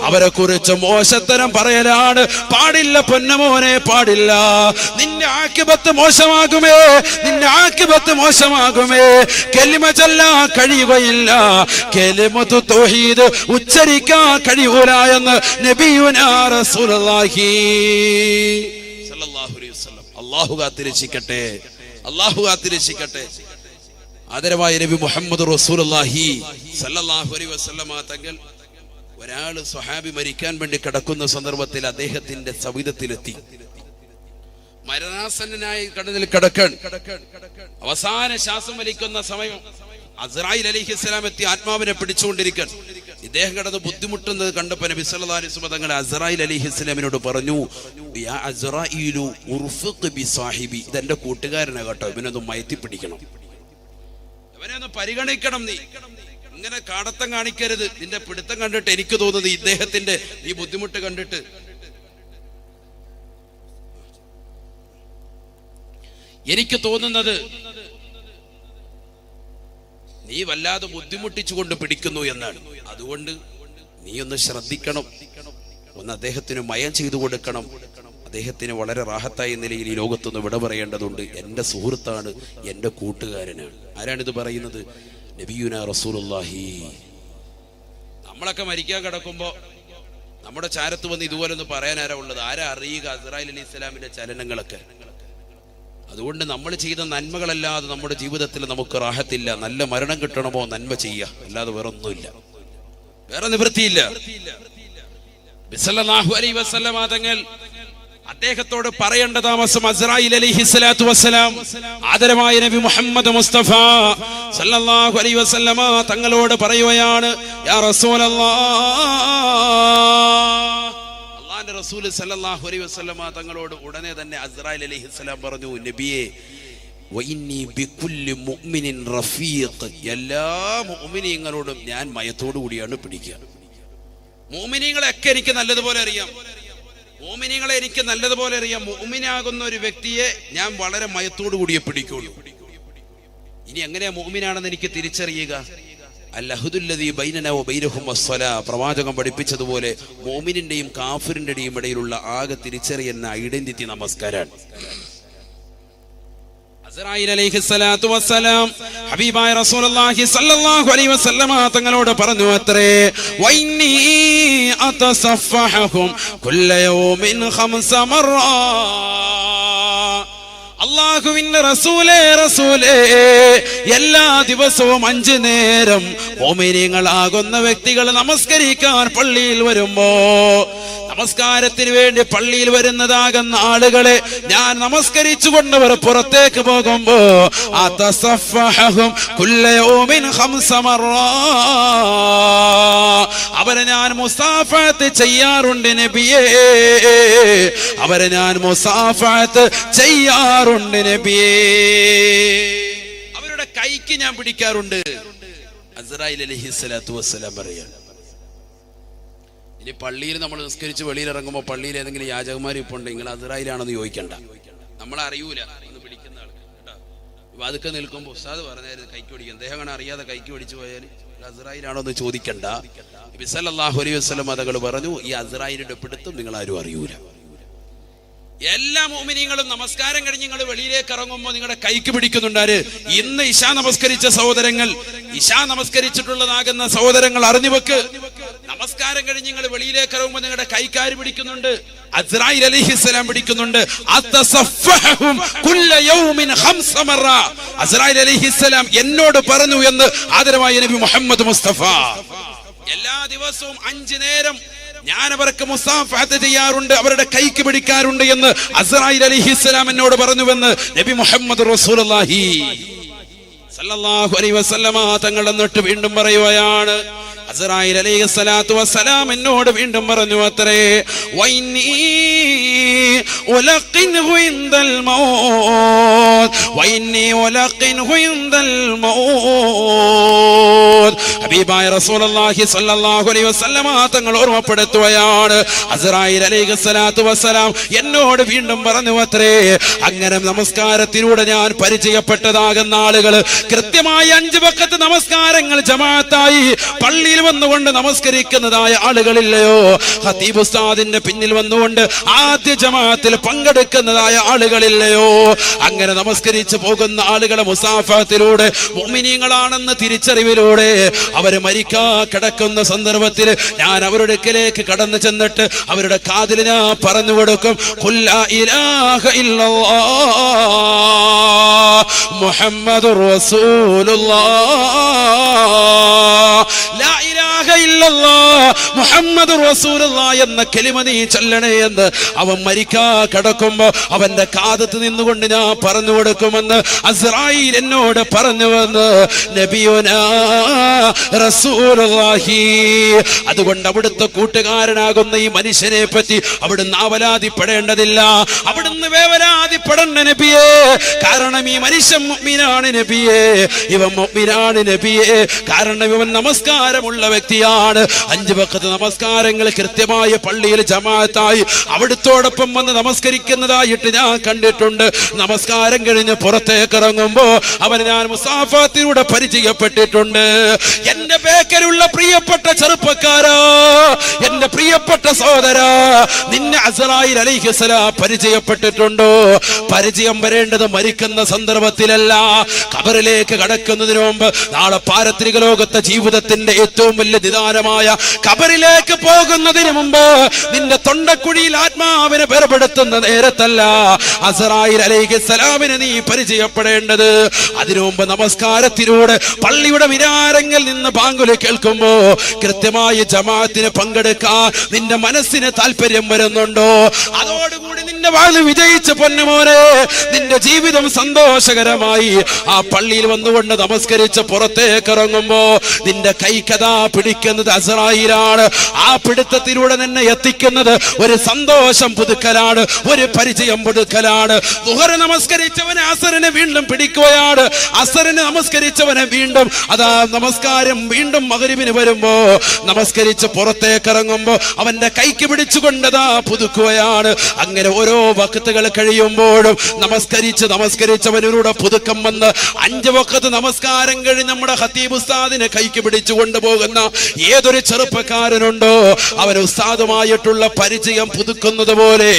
അവരെ കുറിച്ച് മോശത്തരം പറയലാണ്. പാടില്ല പൊന്നമോനെ, പാടില്ല. നിന്റെ ആക്കിബത്ത് മോശമാകുമേ, നിന്റെ ആക്കിബത്ത് മോശമാകുമേ. കലിമ ചൊല്ലാൻ കഴിയുകയില്ല, കലിമത്തു തൗഹീദ് ഉച്ചരിക്കാൻ കഴിയൂല എന്ന് നബിയുനാ റസൂലുള്ളാഹി സ്വല്ലല്ലാഹു അലൈഹി വസല്ലം. അല്ലാഹു കാത്തിരക്ഷിക്കട്ടെ, അല്ലാഹു കാത്തിരക്ഷിക്കട്ടെ. ആദരവായ നബി മുഹമ്മദ് റസൂലുള്ളാഹി സ്വല്ലല്ലാഹു അലൈഹി വസല്ലമ തങ്ങൾ ഒരാള് സ്വഹാബി മരിക്കാൻ വേണ്ടി കിടക്കുന്ന സന്ദർഭത്തിൽ അദ്ദേഹത്തിന്റെ സവിധത്തിലെത്തി. മരണാസന്നനായി കടലിൽ കിടക്കാൻ അവസാന ശ്വാസം വലിക്കുന്ന സമയം അസ്രായിൽ അലൈഹിസ്സലാം എത്തി ആത്മാവിനെ പിടിച്ചുകൊണ്ടിരിക്കാൻ. ഇദ്ദേഹം കിടന്ന് ബുദ്ധിമുട്ടുന്നത് കണ്ടപ്പോ നബി സല്ലല്ലാഹു അലൈഹി വസല്ലം തങ്ങൾ അസ്രായിൽ അലൈഹിസ്സലാമിനോട് പറഞ്ഞു, യാ അസ്രായിലു ഉർഫിഖ് ബി സാഹിബി, ഇതെന്റെ കൂട്ടുകാരനെ കേട്ടോ, ഇവനൊന്ന് മയത്തി പിടിക്കണം, ഇവനെ ഒന്ന് പരിഗണിക്കണം, നീ ഇങ്ങനെ കാടത്തം കാണിക്കരുത്. നിന്റെ പിടുത്തം കണ്ടിട്ട് എനിക്ക് തോന്നുന്നത് ഇദ്ദേഹത്തിന്റെ ഈ ബുദ്ധിമുട്ട് കണ്ടിട്ട് എനിക്ക് തോന്നുന്നത് നീ വല്ലാതെ ബുദ്ധിമുട്ടിച്ചുകൊണ്ട് പിടിക്കുന്നു എന്നാണ്. അതുകൊണ്ട് നീ ഒന്ന് ശ്രദ്ധിക്കണം, ഒന്ന് അദ്ദേഹത്തിന് മയം ചെയ്തു കൊടുക്കണം. അദ്ദേഹത്തിന് വളരെ റാഹത്തായ നിലയിൽ ഈ ലോകത്തൊന്ന് വിട പറയേണ്ടതുണ്ട്. എൻ്റെ സുഹൃത്താണ്, എൻ്റെ കൂട്ടുകാരനാണ്. ആരാണിത് പറയുന്നത്? നബിയുനാ റസൂലുള്ളാഹി. നമ്മളൊക്കെ മരിക്കാൻ കിടക്കുമ്പോൾ നമ്മുടെ ചാരത്ത് വന്ന് ഇതുപോലെ ഒന്ന് പറയാൻ ആരാ ഉള്ളത്? ആരാ അറിയുക അസ്രായിൽ അലൈഹി സ്വലാമിന്റെ ചലനങ്ങളൊക്കെ? അതുകൊണ്ട് നമ്മൾ ചെയ്ത നന്മകളല്ലാതെ നമ്മുടെ ജീവിതത്തിൽ നമുക്ക് റാഹത്തില്ല. നല്ല മരണം കിട്ടണമോ നന്മ ചെയ്യുക, അല്ലാതെ വേറെ ഒന്നുമില്ല, വേറെ നിവൃത്തിയില്ല. സല്ലല്ലാഹു അലൈഹി വസല്ലമ തങ്ങൾ അദ്ദേഹത്തോട് പറയേണ്ട താമസം അസ്രായിൽ അലൈഹിസ്സലാത്തു വസ്സലാം ആദരവായ നബി മുഹമ്മദ് മുസ്തഫ സല്ലല്ലാഹു അലൈഹി വസല്ലമ തങ്ങളോട് പറയുകയാണ്, യാ റസൂലല്ലാഹ്, അല്ലാഹുവിന്റെ റസൂൽ സല്ലല്ലാഹു അലൈഹി വസല്ലമ തങ്ങളോട് ഉടനെ തന്നെ അസ്രായിൽ അലൈഹിസ്സലാം പറഞ്ഞു, നബിയേ, വഇന്നി ബികുല്ലി മുഅ്മിനിൻ റഫീഖ്, എല്ലാ മുഅ്മിനീങ്ങളോടും ഞാൻ മയത്തോടു കൂടിയാണ് പിടിക്കുക. മുഅ്മിനീങ്ങളെയൊക്കെ എനിക്ക് നല്ലതുപോലെ അറിയാം, മുഅ്മിനീങ്ങളെ എനിക്ക് നല്ലതുപോലെ അറിയാം. മുഅ്മിനാകുന്ന ഒരു വ്യക്തിയെ ഞാൻ വളരെ മയത്തോടു കൂടിയേ പിടിക്കുള്ളൂ. ഇനി എങ്ങനെയാ മുഅ്മിനാണെന്ന് എനിക്ക് തിരിച്ചറിയുക? അൽഅഹ്ദുല്ലദീ ബൈനനാ വബൈനഹും അസ്സലാ, പ്രവാചകൻ പഠിപ്പിച്ചതുപോലെ മുഅ്മിനിന്റെയും കാഫിറിന്റെയും ഇടയിലുള്ള ആകെ തിരിച്ചറിയുന്ന ഐഡന്റിറ്റി നമസ്കാരമാണ്. അസ്രായിൽ അലൈഹിസ്സലാത്തു വസ്സലാം ഹബീബായ റസൂലുള്ളാഹി സ്വല്ലല്ലാഹു അലൈഹി വസല്ലമ തങ്ങളോട് പറഞ്ഞു അത്രേ, വഇന്നി അതസഫഹും കുല്ല യൗമിൻ ഖംസ മർറാ. അല്ലാഹുവിന്റെ റസൂലേ, എല്ലാ ദിവസവും 5 നേരം മുഅ്മിനീങ്ങളാകുന്ന വ്യക്തികൾ നമസ്കരിക്കാൻ പള്ളിയിൽ വരുമ്പോ, നമസ്കാരത്തിന് വേണ്ടി പള്ളിയിൽ വരുന്നതാകുന്ന ആളുകളെ ഞാൻ നമസ്കരിച്ചു കൊണ്ടവർ പുറത്തേക്ക് പോകുമ്പോ അതസഫഹും കുല്ല യൗമിൻ ഖംസ മർറാ, അവരെ ഞാൻ മുസാഫഹത്ത് ചെയ്യാറുണ്ട് നബിയേ, അവരെ ഞാൻ മുസാഫഹത്ത് ചെയ്യാറുണ്ട് നബിയേ, അവരുടെ കൈക്ക് ഞാൻ പിടിക്കാറുണ്ട്. അസ്രായിൽ അലൈഹിസ്സലാത്തു വസ്സലാം പറയാണ്. ഇനി പള്ളിയിൽ നമ്മൾ നിസ്കരിച്ച് വെളിയിൽ ഇറങ്ങുമ്പോൾ പള്ളിയിൽ ഏതെങ്കിലും യാചകന്മാർ ഇപ്പോൾ ഉണ്ട്, നിങ്ങൾ അസ്രായിലാണെന്ന് ചോദിക്കണ്ട, നമ്മളറിയൂല ഒന്ന് പിടിക്കുന്ന ആൾ കേട്ടോ. അതൊക്കെ നിൽക്കുമ്പോൾ ഉസ്താദ് പറഞ്ഞായിരുന്നു കൈക്ക് പിടിക്കും, അദ്ദേഹം അങ്ങനെ അറിയാതെ കൈക്ക് പിടിച്ചു പോയാൽ അസ്രായിലാണോ എന്ന് ചോദിക്കണ്ട. നബി സല്ലല്ലാഹു അലൈഹി വസല്ലം തങ്ങൾ പറഞ്ഞു, ഈ അസ്രായിലിന്റെ പിടുത്തം നിങ്ങൾ ആരും അറിയൂല. എല്ലാ മുഅ്മിനീങ്ങളും നമസ്കാരം കഴിഞ്ഞ് നിങ്ങൾ വെളിയിലേക്ക് ഇറങ്ങുമ്പോൾ നിങ്ങളുടെ കൈക്ക് പിടിക്കുന്നുണ്ടാര്? ഇന്ന് ഇശാ നമസ്കരിച്ച സഹോദരങ്ങൾ, ഇശാ നമസ്കരിച്ചിട്ടുള്ളതാകുന്ന സഹോദരങ്ങൾ അറിഞ്ഞു വെക്ക്, നമസ്കാരം കഴിഞ്ഞ് നിങ്ങൾ വെളിയിലേക്ക് ഇറങ്ങുമ്പോൾ നിങ്ങളുടെ കൈക്കാര് പിടിക്കുന്നുണ്ട്, അസ്രായിൽ അലൈഹിസ്സലാം പിടിക്കുന്നുണ്ട്. അതസഫഹും കുല്ല യൗമിൻ ഖംസ മർറ, അസ്രായിൽ അലൈഹിസ്സലാം എന്നോട് പറഞ്ഞു എന്ന് ആദരവായ നബി മുഹമ്മദ് മുസ്തഫ. എല്ലാ ദിവസവും 5 നേരം ഞാൻ അവർക്ക് മുസാഫഹത്ത് ചെയ്യാറുണ്ട്, അവരുടെ കൈക്ക് പിടിക്കാറുണ്ട് എന്ന് അസ്രായിൽ അലൈഹിസ്സലാം എന്നോട് പറഞ്ഞുവെന്ന് നബി മുഹമ്മദ് റസൂലുള്ളാഹി സല്ലല്ലാഹു അലൈഹി വസല്ലമ തങ്ങൾ എന്നിട്ട് വീണ്ടും പറയുകയാണ്, അസ്രായിൽ അലൈഹിസ്സലാത്തു വസ്സലാം എന്നോട് വീണ്ടും പറഞ്ഞു അത്രേ, വഇന്നി ഉലഖിൻഹു ഇൻദൽ മൗത്ത്, വഇന്നി ഉലഖിൻഹു ഇൻദൽ മൗത്ത്. ഹബീബായ റസൂലുള്ളാഹി സ്വല്ലല്ലാഹു അലൈഹി വസല്ലമ തങ്ങൾ ഓർമ്മപ്പെടുത്തുകയാണ്, അസ്രായിൽ അലൈഹിസ്സലാത്തു വസ്സലാം എന്നോട് വീണ്ടും പറഞ്ഞു അത്രേ, അങ്ങനെ നമസ്കാരത്തിലൂടെ ഞാൻ പരിചയപ്പെട്ടതാകുന്ന ആളുകൾ കൃത്യമായി 5 വഖത്ത് നമസ്കാരങ്ങൾ ജമാഅത്തായി പള്ളിയിൽ വന്നുകൊണ്ട് നമസ്കരിക്കുന്നതായ ആളുകളില്ലയോ, ഖതീബ് ഉസ്താദിന്റെ പിന്നിൽ വന്നുകൊണ്ട് ആദ്യ ജമാഅത്തിൽ പങ്കെടുക്കുന്നതായ ആളുകളില്ലയോ, അങ്ങനെ നമസ്കരിച്ചു പോകുന്ന ആളുകളെ മുസാഫഹത്തിലൂടെ മുഅ്മിനീങ്ങളാണെന്ന് തിരിച്ചറിവിലൂടെ അവര് മരിക്കാ കിടക്കുന്ന സന്ദർഭത്തിൽ ഞാൻ അവരുടെ അടുക്കലേക്ക് കടന്നു ചെന്നിട്ട് അവരുടെ കാതിൽ ഞാൻ പറഞ്ഞു കൊടുക്കും, ഖുൽ ലാ ഇലാഹ ഇല്ലല്ലാഹ് മുഹമ്മദുർ റസൂലുള്ളാഹ്, ലാ ഇലാഹ ഇല്ലല്ലാഹ് മുഹമ്മദുർ റസൂലുള്ളാഹ് എന്ന കലിമ നീ ചൊല്ലണേ എന്ന് അവൻ മരിക്കാ കിടക്കുമ്പോ അവന്റെ കാതത്ത് നിന്നുകൊണ്ട് ഞാൻ പറഞ്ഞു കൊടുക്കുമെന്ന് അസ്രായിൽ എന്നോട് പറഞ്ഞുവെന്ന് നബിയുനാ റസൂലുള്ളാഹി. അതുകൊണ്ട് അവിടുത്തെ കൂട്ടുകാരനാകുന്ന ഈ മനുഷ്യനെ പറ്റി അവിടുന്ന് ആവലാതിപ്പെടേണ്ടതില്ല, അവിടുന്ന് വേവലാതി ഭയപ്പെടണ്ട നബിയേ, കാരണം ഈ മനുഷ്യൻ മുഅ്മിനാണ് നബിയേ, ഇവൻ മുഅ്മിനാണ് നബിയേ, കാരണം ഇവൻ നമസ്കാരമുള്ള വ്യക്തിയാണ്. 5 വഖത്ത് നമസ്കാരങ്ങൾ കൃത്യമായ പള്ളിയിൽ ജമാഅത്തായി അവിടുത്തോടൊപ്പം വന്ന് നമസ്കരിക്കുന്നതായിട്ട് ഞാൻ കണ്ടിട്ടുണ്ട്. നമസ്കാരം കഴിഞ്ഞ് പുറത്തേക്ക് ഇറങ്ങുമ്പോ അവൻ ഞാൻ മുസാഫാത്തിലൂടെ പരിചയപ്പെട്ടിട്ടുണ്ട്. എന്റെ ബേക്കലുള്ള പ്രിയപ്പെട്ട ചെറുപ്പക്കാരാ, എന്റെ പ്രിയപ്പെട്ട സഹോദരാ, നിന്നെ അസ്റായീൽ അലൈഹിസ്സലാം പരിചയപ്പെട്ടിട്ടുണ്ടോ? പരിചയം വരേണ്ടത് മരിക്കുന്ന സന്ദർഭത്തിലല്ല, ഖബറിലേക്ക് കടക്കുന്നതിന് മുമ്പ്. നാളെ പാരത്രിക ലോകത്തെ ജീവിതത്തിന്റെ ഏറ്റവും വലിയ നിദാനമായ ഖബറിലേക്ക് പോകുന്നതിന് മുമ്പ് നിന്റെ തൊണ്ടക്കുഴിയിൽ ആത്മാവിനെ വേർപെടുത്തുന്ന നേരത്തല്ല അസ്റായീൽ അലൈഹിസ്സലാമിനെ നീ പരിചയപ്പെടേണ്ടത്. അതിനു മുമ്പ് നമസ്കാരത്തിലൂടെ പള്ളിയുടെ മിനാരങ്ങളിൽ നിന്ന് ബാങ്കുൽ കേൾക്കുമ്പോ കൃത്യമായി ജമാഅത്തിന് പങ്കെടുക്കാൻ നിന്റെ മനസ്സിന് താല്പര്യം വരുന്നുണ്ടോ? അതോടുകൂടി നിന്റെ വാല് വിജയിച്ച പൊന്നുമോനെ, നിന്റെ ജീവിതം സന്തോഷകരമായി. ആ പള്ളിയിൽ വന്നുകൊണ്ട് നമസ്കരിച്ച് പുറത്തേക്ക് ഇറങ്ങുമ്പോ നിന്റെ കൈക്കഥാ പിടിക്കുന്നത് അസ്റായീലാണ്. ആ പിടുത്തത്തിലൂടെ നിന്നെ എത്തിക്കുന്നത് ഒരു സന്തോഷം പുതുക്കലാണ്, ഒരു പരിചയം പുതുക്കലാണ്. ദുഹർ നമസ്കരിച്ചവനെ അസറിനെ വീണ്ടും പിടിക്കുകയാണ്, അസറിന് നമസ്കരിച്ചവനെ വീണ്ടും അതാ നമസ്കാരം വീണ്ടും മഗ്രിബിന് വരുമ്പോ നമസ്കരിച്ച് പുറത്തേക്ക് ഇറങ്ങുമ്പോ അവന്റെ കൈക്ക് പിടിച്ചുകൊണ്ടതാ പുതുക്കുകയാണ്. അങ്ങനെ ഓരോ വഖത്തുകൾ കഴിയുമ്പോഴും നമസ്കരിച്ചവനോട് പുതുക്കം വന്ന് 5 വഖത്ത് നമസ്കാരം കഴിഞ്ഞ് നമ്മുടെ ഖതീബ് ഉസ്താദിനെ കൈക്ക് പിടിച്ചു കൊണ്ടുപോകുന്ന ഏതൊരു ചെറുപ്പക്കാരനുണ്ടോ അവൻ ഉസ്താദുമായിട്ടുള്ള പരിചയം പുതുക്കുന്നത് പോലെ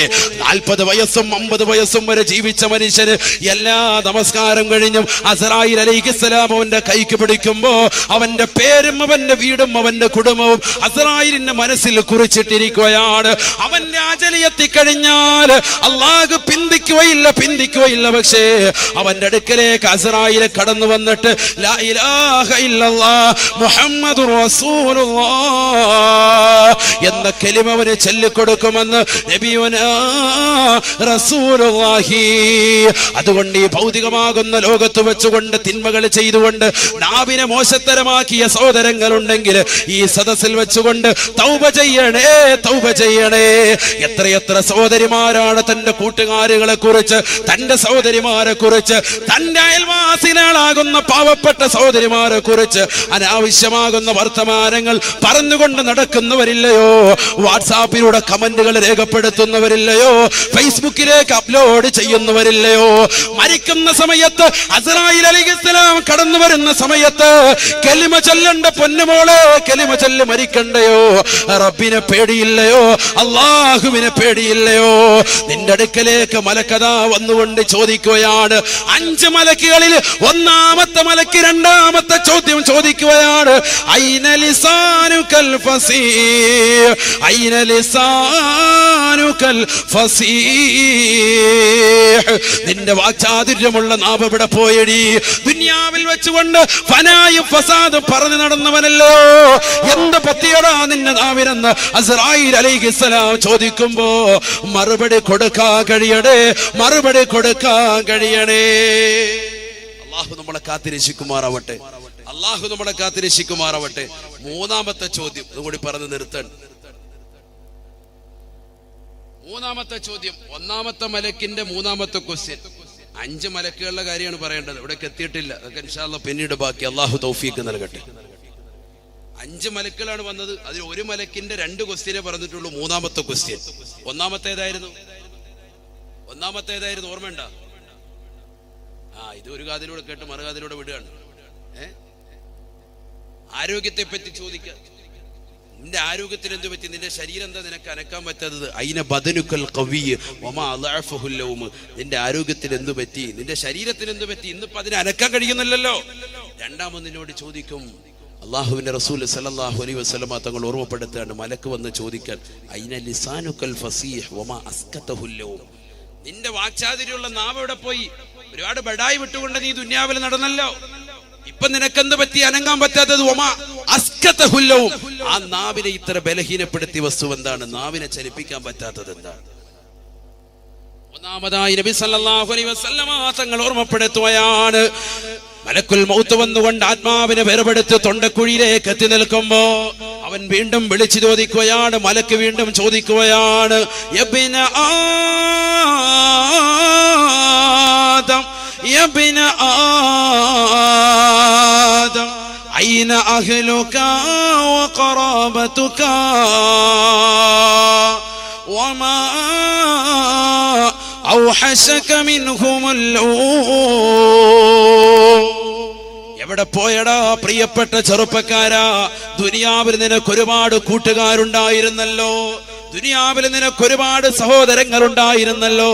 40 വയസ്സും 50 വയസ്സും വരെ ജീവിച്ച മനുഷ്യന് എല്ലാ നമസ്കാരം കഴിഞ്ഞും അസ്റായീൽ അലൈഹിസ്സലാം അവന്റെ കൈക്ക് പിടിക്കുമ്പോ അവന്റെ പേരും അവന്റെ വീടും അവന്റെ കുടുംബവും അസ്റായീലിന്റെ മനസ്സിൽ കുറിച്ചിട്ടിരിക്കുകയാണ്. അവന്റെ അജലി എത്തിക്കഴിഞ്ഞാൽ അല്ലാഹു പിന്തിക്കുകയില്ല. പക്ഷേ അവന്റെ അടുക്കലേക്ക് അസ്റായീൽ കടന്നു വന്നിട്ട് ലാ ഇലാഹ ഇല്ലല്ലാഹ് മുഹമ്മദുർ റസൂലുള്ളാഹ് എന്ന കലിമ അവന് ചൊല്ലിക്കൊടുക്കുമെന്ന് നബിയുനാ റസൂലുള്ളാഹി. അതുകൊണ്ട് ഈ ഭൗതികമാകുന്ന ലോകത്ത് വെച്ചുകൊണ്ട് തിന്മകൾ ചെയ്തുകൊണ്ട് നാവിനെ മോശത്തരമാക്കിയ സഹോദരങ്ങളുണ്ടെങ്കിൽ ഈ സദസ്സിൽ വെച്ചുകൊണ്ട് തൗബ ചെയ്യണേ. എത്രയെത്ര സഹോദരിമാരാണ് തന്റെ കൂട്ടുകാരികളെ കുറിച്ച്, തന്റെ സഹോദരിമാരെ കുറിച്ച്, തന്റെ അയൽവാസികളാകുന്ന പാവപ്പെട്ട സഹോദരിമാരെ കുറിച്ച് അനാവശ്യമാകുന്ന വർത്തമാനങ്ങൾ പറഞ്ഞുകൊണ്ട് നടക്കുന്നവരില്ലയോ? വാട്സാപ്പിലൂടെ കമന്റുകൾ രേഖപ്പെടുത്തുന്നവരില്ലയോ? ഫേസ്ബുക്കിലേക്ക് അപ്ലോഡ് ചെയ്യുന്നവരില്ലയോ? മരിക്കുന്ന സമയത്ത് അസ്റായീൽ അലൈഹിസ്സലാം കടന്നു വരുന്ന സമയത്ത് കലിമ ചൊല്ലണ്ട പൊന്നുമോളെ, കലിമ ചൊല്ലി മരിക്കണ്ടയോ? റബ്ബിനെ പേടിയില്ലയോ? അല്ലാഹുവിനെ പേടിയില്ലയോ? നിന്റെ അടുക്കലേക്ക് മലക്കതാ വന്നുകൊണ്ട് ചോദിക്കുകയാണ്. 5 മലക്കുകളിൽ 1-ാമത്തെ മലക്ക് 2-ാമത്തെ ചോദ്യം ചോദിക്കുകയാണ്. ഐന ലിസാനുകൽ ഫസീഹ്, ഐന ലിസാനുകൽ ഫസീഹ്. നിന്റെ വാക്ചാതുര്യമുള്ള നാവ് എവിടെ പോയടി? ദുനിയാവിൽ വെച്ചുകൊണ്ട് ഫനായും ഫസാദും പറഞ്ഞു നടന്നവനല്ലോ, എന്ത് പറ്റിയടാ നിന്റെ നാവിനെന്ന് അസ്റായീൽ അലൈഹിസ്സലാം ചോദിക്കുമ്പോ മറുപടി കൊടുക്കാൻ കഴിയണേ. അല്ലാഹു നമ്മളെ കാത്തിരക്ഷിക്കുമാറാവട്ടെ. 3-ാമത്തെ ചോദ്യം അതുകൂടി പറഞ്ഞു നിർത്തണം. 3-ാമത്തെ ചോദ്യം 1-ാമത്തെ മലക്കിന്റെ 3-ാമത്തെ ക്വസ്റ്റ്യൻ. 5 മലക്കുകളുടെ കാര്യമാണ് പറയേണ്ടത്, ഇവിടേക്ക് എത്തിയിട്ടില്ല. അതൊക്കെ ഇൻഷാ അല്ലാഹ് പിന്നീട് ബാക്കി. അല്ലാഹു തൗഫീഖ് നൽകട്ടെ. 5 മലക്കുകളാണ് വന്നത്. അതിൽ ഒരു മലക്കിന്റെ 2 ക്വസ്റ്റ്യനെ പറഞ്ഞിട്ടുള്ളൂ. 3-ാമത്തെ ക്വസ്റ്റ്യൻ 1-ാമത്തേതായിരുന്നു? ഓർമ്മയുണ്ടോ? ഇത് ഒരു കാതിലൂടെ കേട്ട് മറുകാതിലൂടെ വിടുകയാണ്. ആരോഗ്യത്തെ പറ്റി ചോദിക്കുക. നിന്റെ ആരോഗ്യത്തിന് എന്ത് പറ്റി? നിന്റെ ശരീരം എന്താ നിനക്ക് അനക്കാൻ പറ്റാത്തത്? അയിന ബദനുക്കൽ ഖവിയ്യ് വമാ അളഅഫഹുൽ ലൗം. നിന്റെ ആരോഗ്യത്തിന് എന്ത് പറ്റി? നിന്റെ ശരീരത്തിന് എന്ത് പറ്റി? ഇന്നിപ്പോ അതിനെ അനക്കാൻ കഴിയുന്നില്ലല്ലോ. രണ്ടാമത് നിന്നോട് ചോദിക്കും. അല്ലാഹുവിന്റെ റസൂൽ സല്ലല്ലാഹു അലൈഹി വസല്ലമ തങ്ങൾ ഓർമ്മപ്പെടുത്തുകയാണ്, മലക്ക് വന്ന് ചോദിക്കാൻ, അയിന ലിസാനുക്കൽ ഫസീഹ് വമാ അസ്കതഹുൽ ലൗം. നിന്റെ വാക്ചാതുര്യമുള്ള നാവ് എവിടെ പോയി? ഒരുപാട് ബഡായി വിട്ടുകൊണ്ട് നീ ദുനിയാവിൽ നടന്നല്ലോ. ഇപ്പൊ നിനക്കെന്ത് പറ്റി അനങ്ങാൻ പറ്റാത്തത്? ആ നാവിനെ ഇത്ര ബലഹീനപ്പെടുത്തിയ വസ്തു എന്താണ്? നാവിനെ ചലിപ്പിക്കാൻ പറ്റാത്തത് എന്താണ്? ഒന്നാമതായി നബി സല്ലല്ലാഹു അലൈഹി വസല്ലമ തങ്ങൾ ഓർമ്മപ്പെടുത്തുകയാണ്, മലക്കുൽ മൗത്ത് വന്നുകൊണ്ട് ആത്മാവിനെ വേർപെടുത്ത് തൊണ്ടക്കുഴിയിലേക്ക് എത്തി നിൽക്കുമ്പോ അവൻ വീണ്ടും വിളിച്ചു ചോദിക്കുകയാണ്. മലക്ക് വീണ്ടും ചോദിക്കുകയാണ്, യബ്ന ابن آدم أين أهلك وقرابتك وما أوحشك منهم اللؤم. എവിടെ പോയടാ പ്രിയപ്പെട്ട ചെറുപ്പക്കാരാ? ദുനിയാവിൽ നിനക്ക് ഒരുപാട് കൂട്ടുകാരുണ്ടായിരുന്നല്ലോ, ദുനിയാവിൽ നിനക്ക് ഒരുപാട് സഹോദരങ്ങൾ ഉണ്ടായിരുന്നല്ലോ,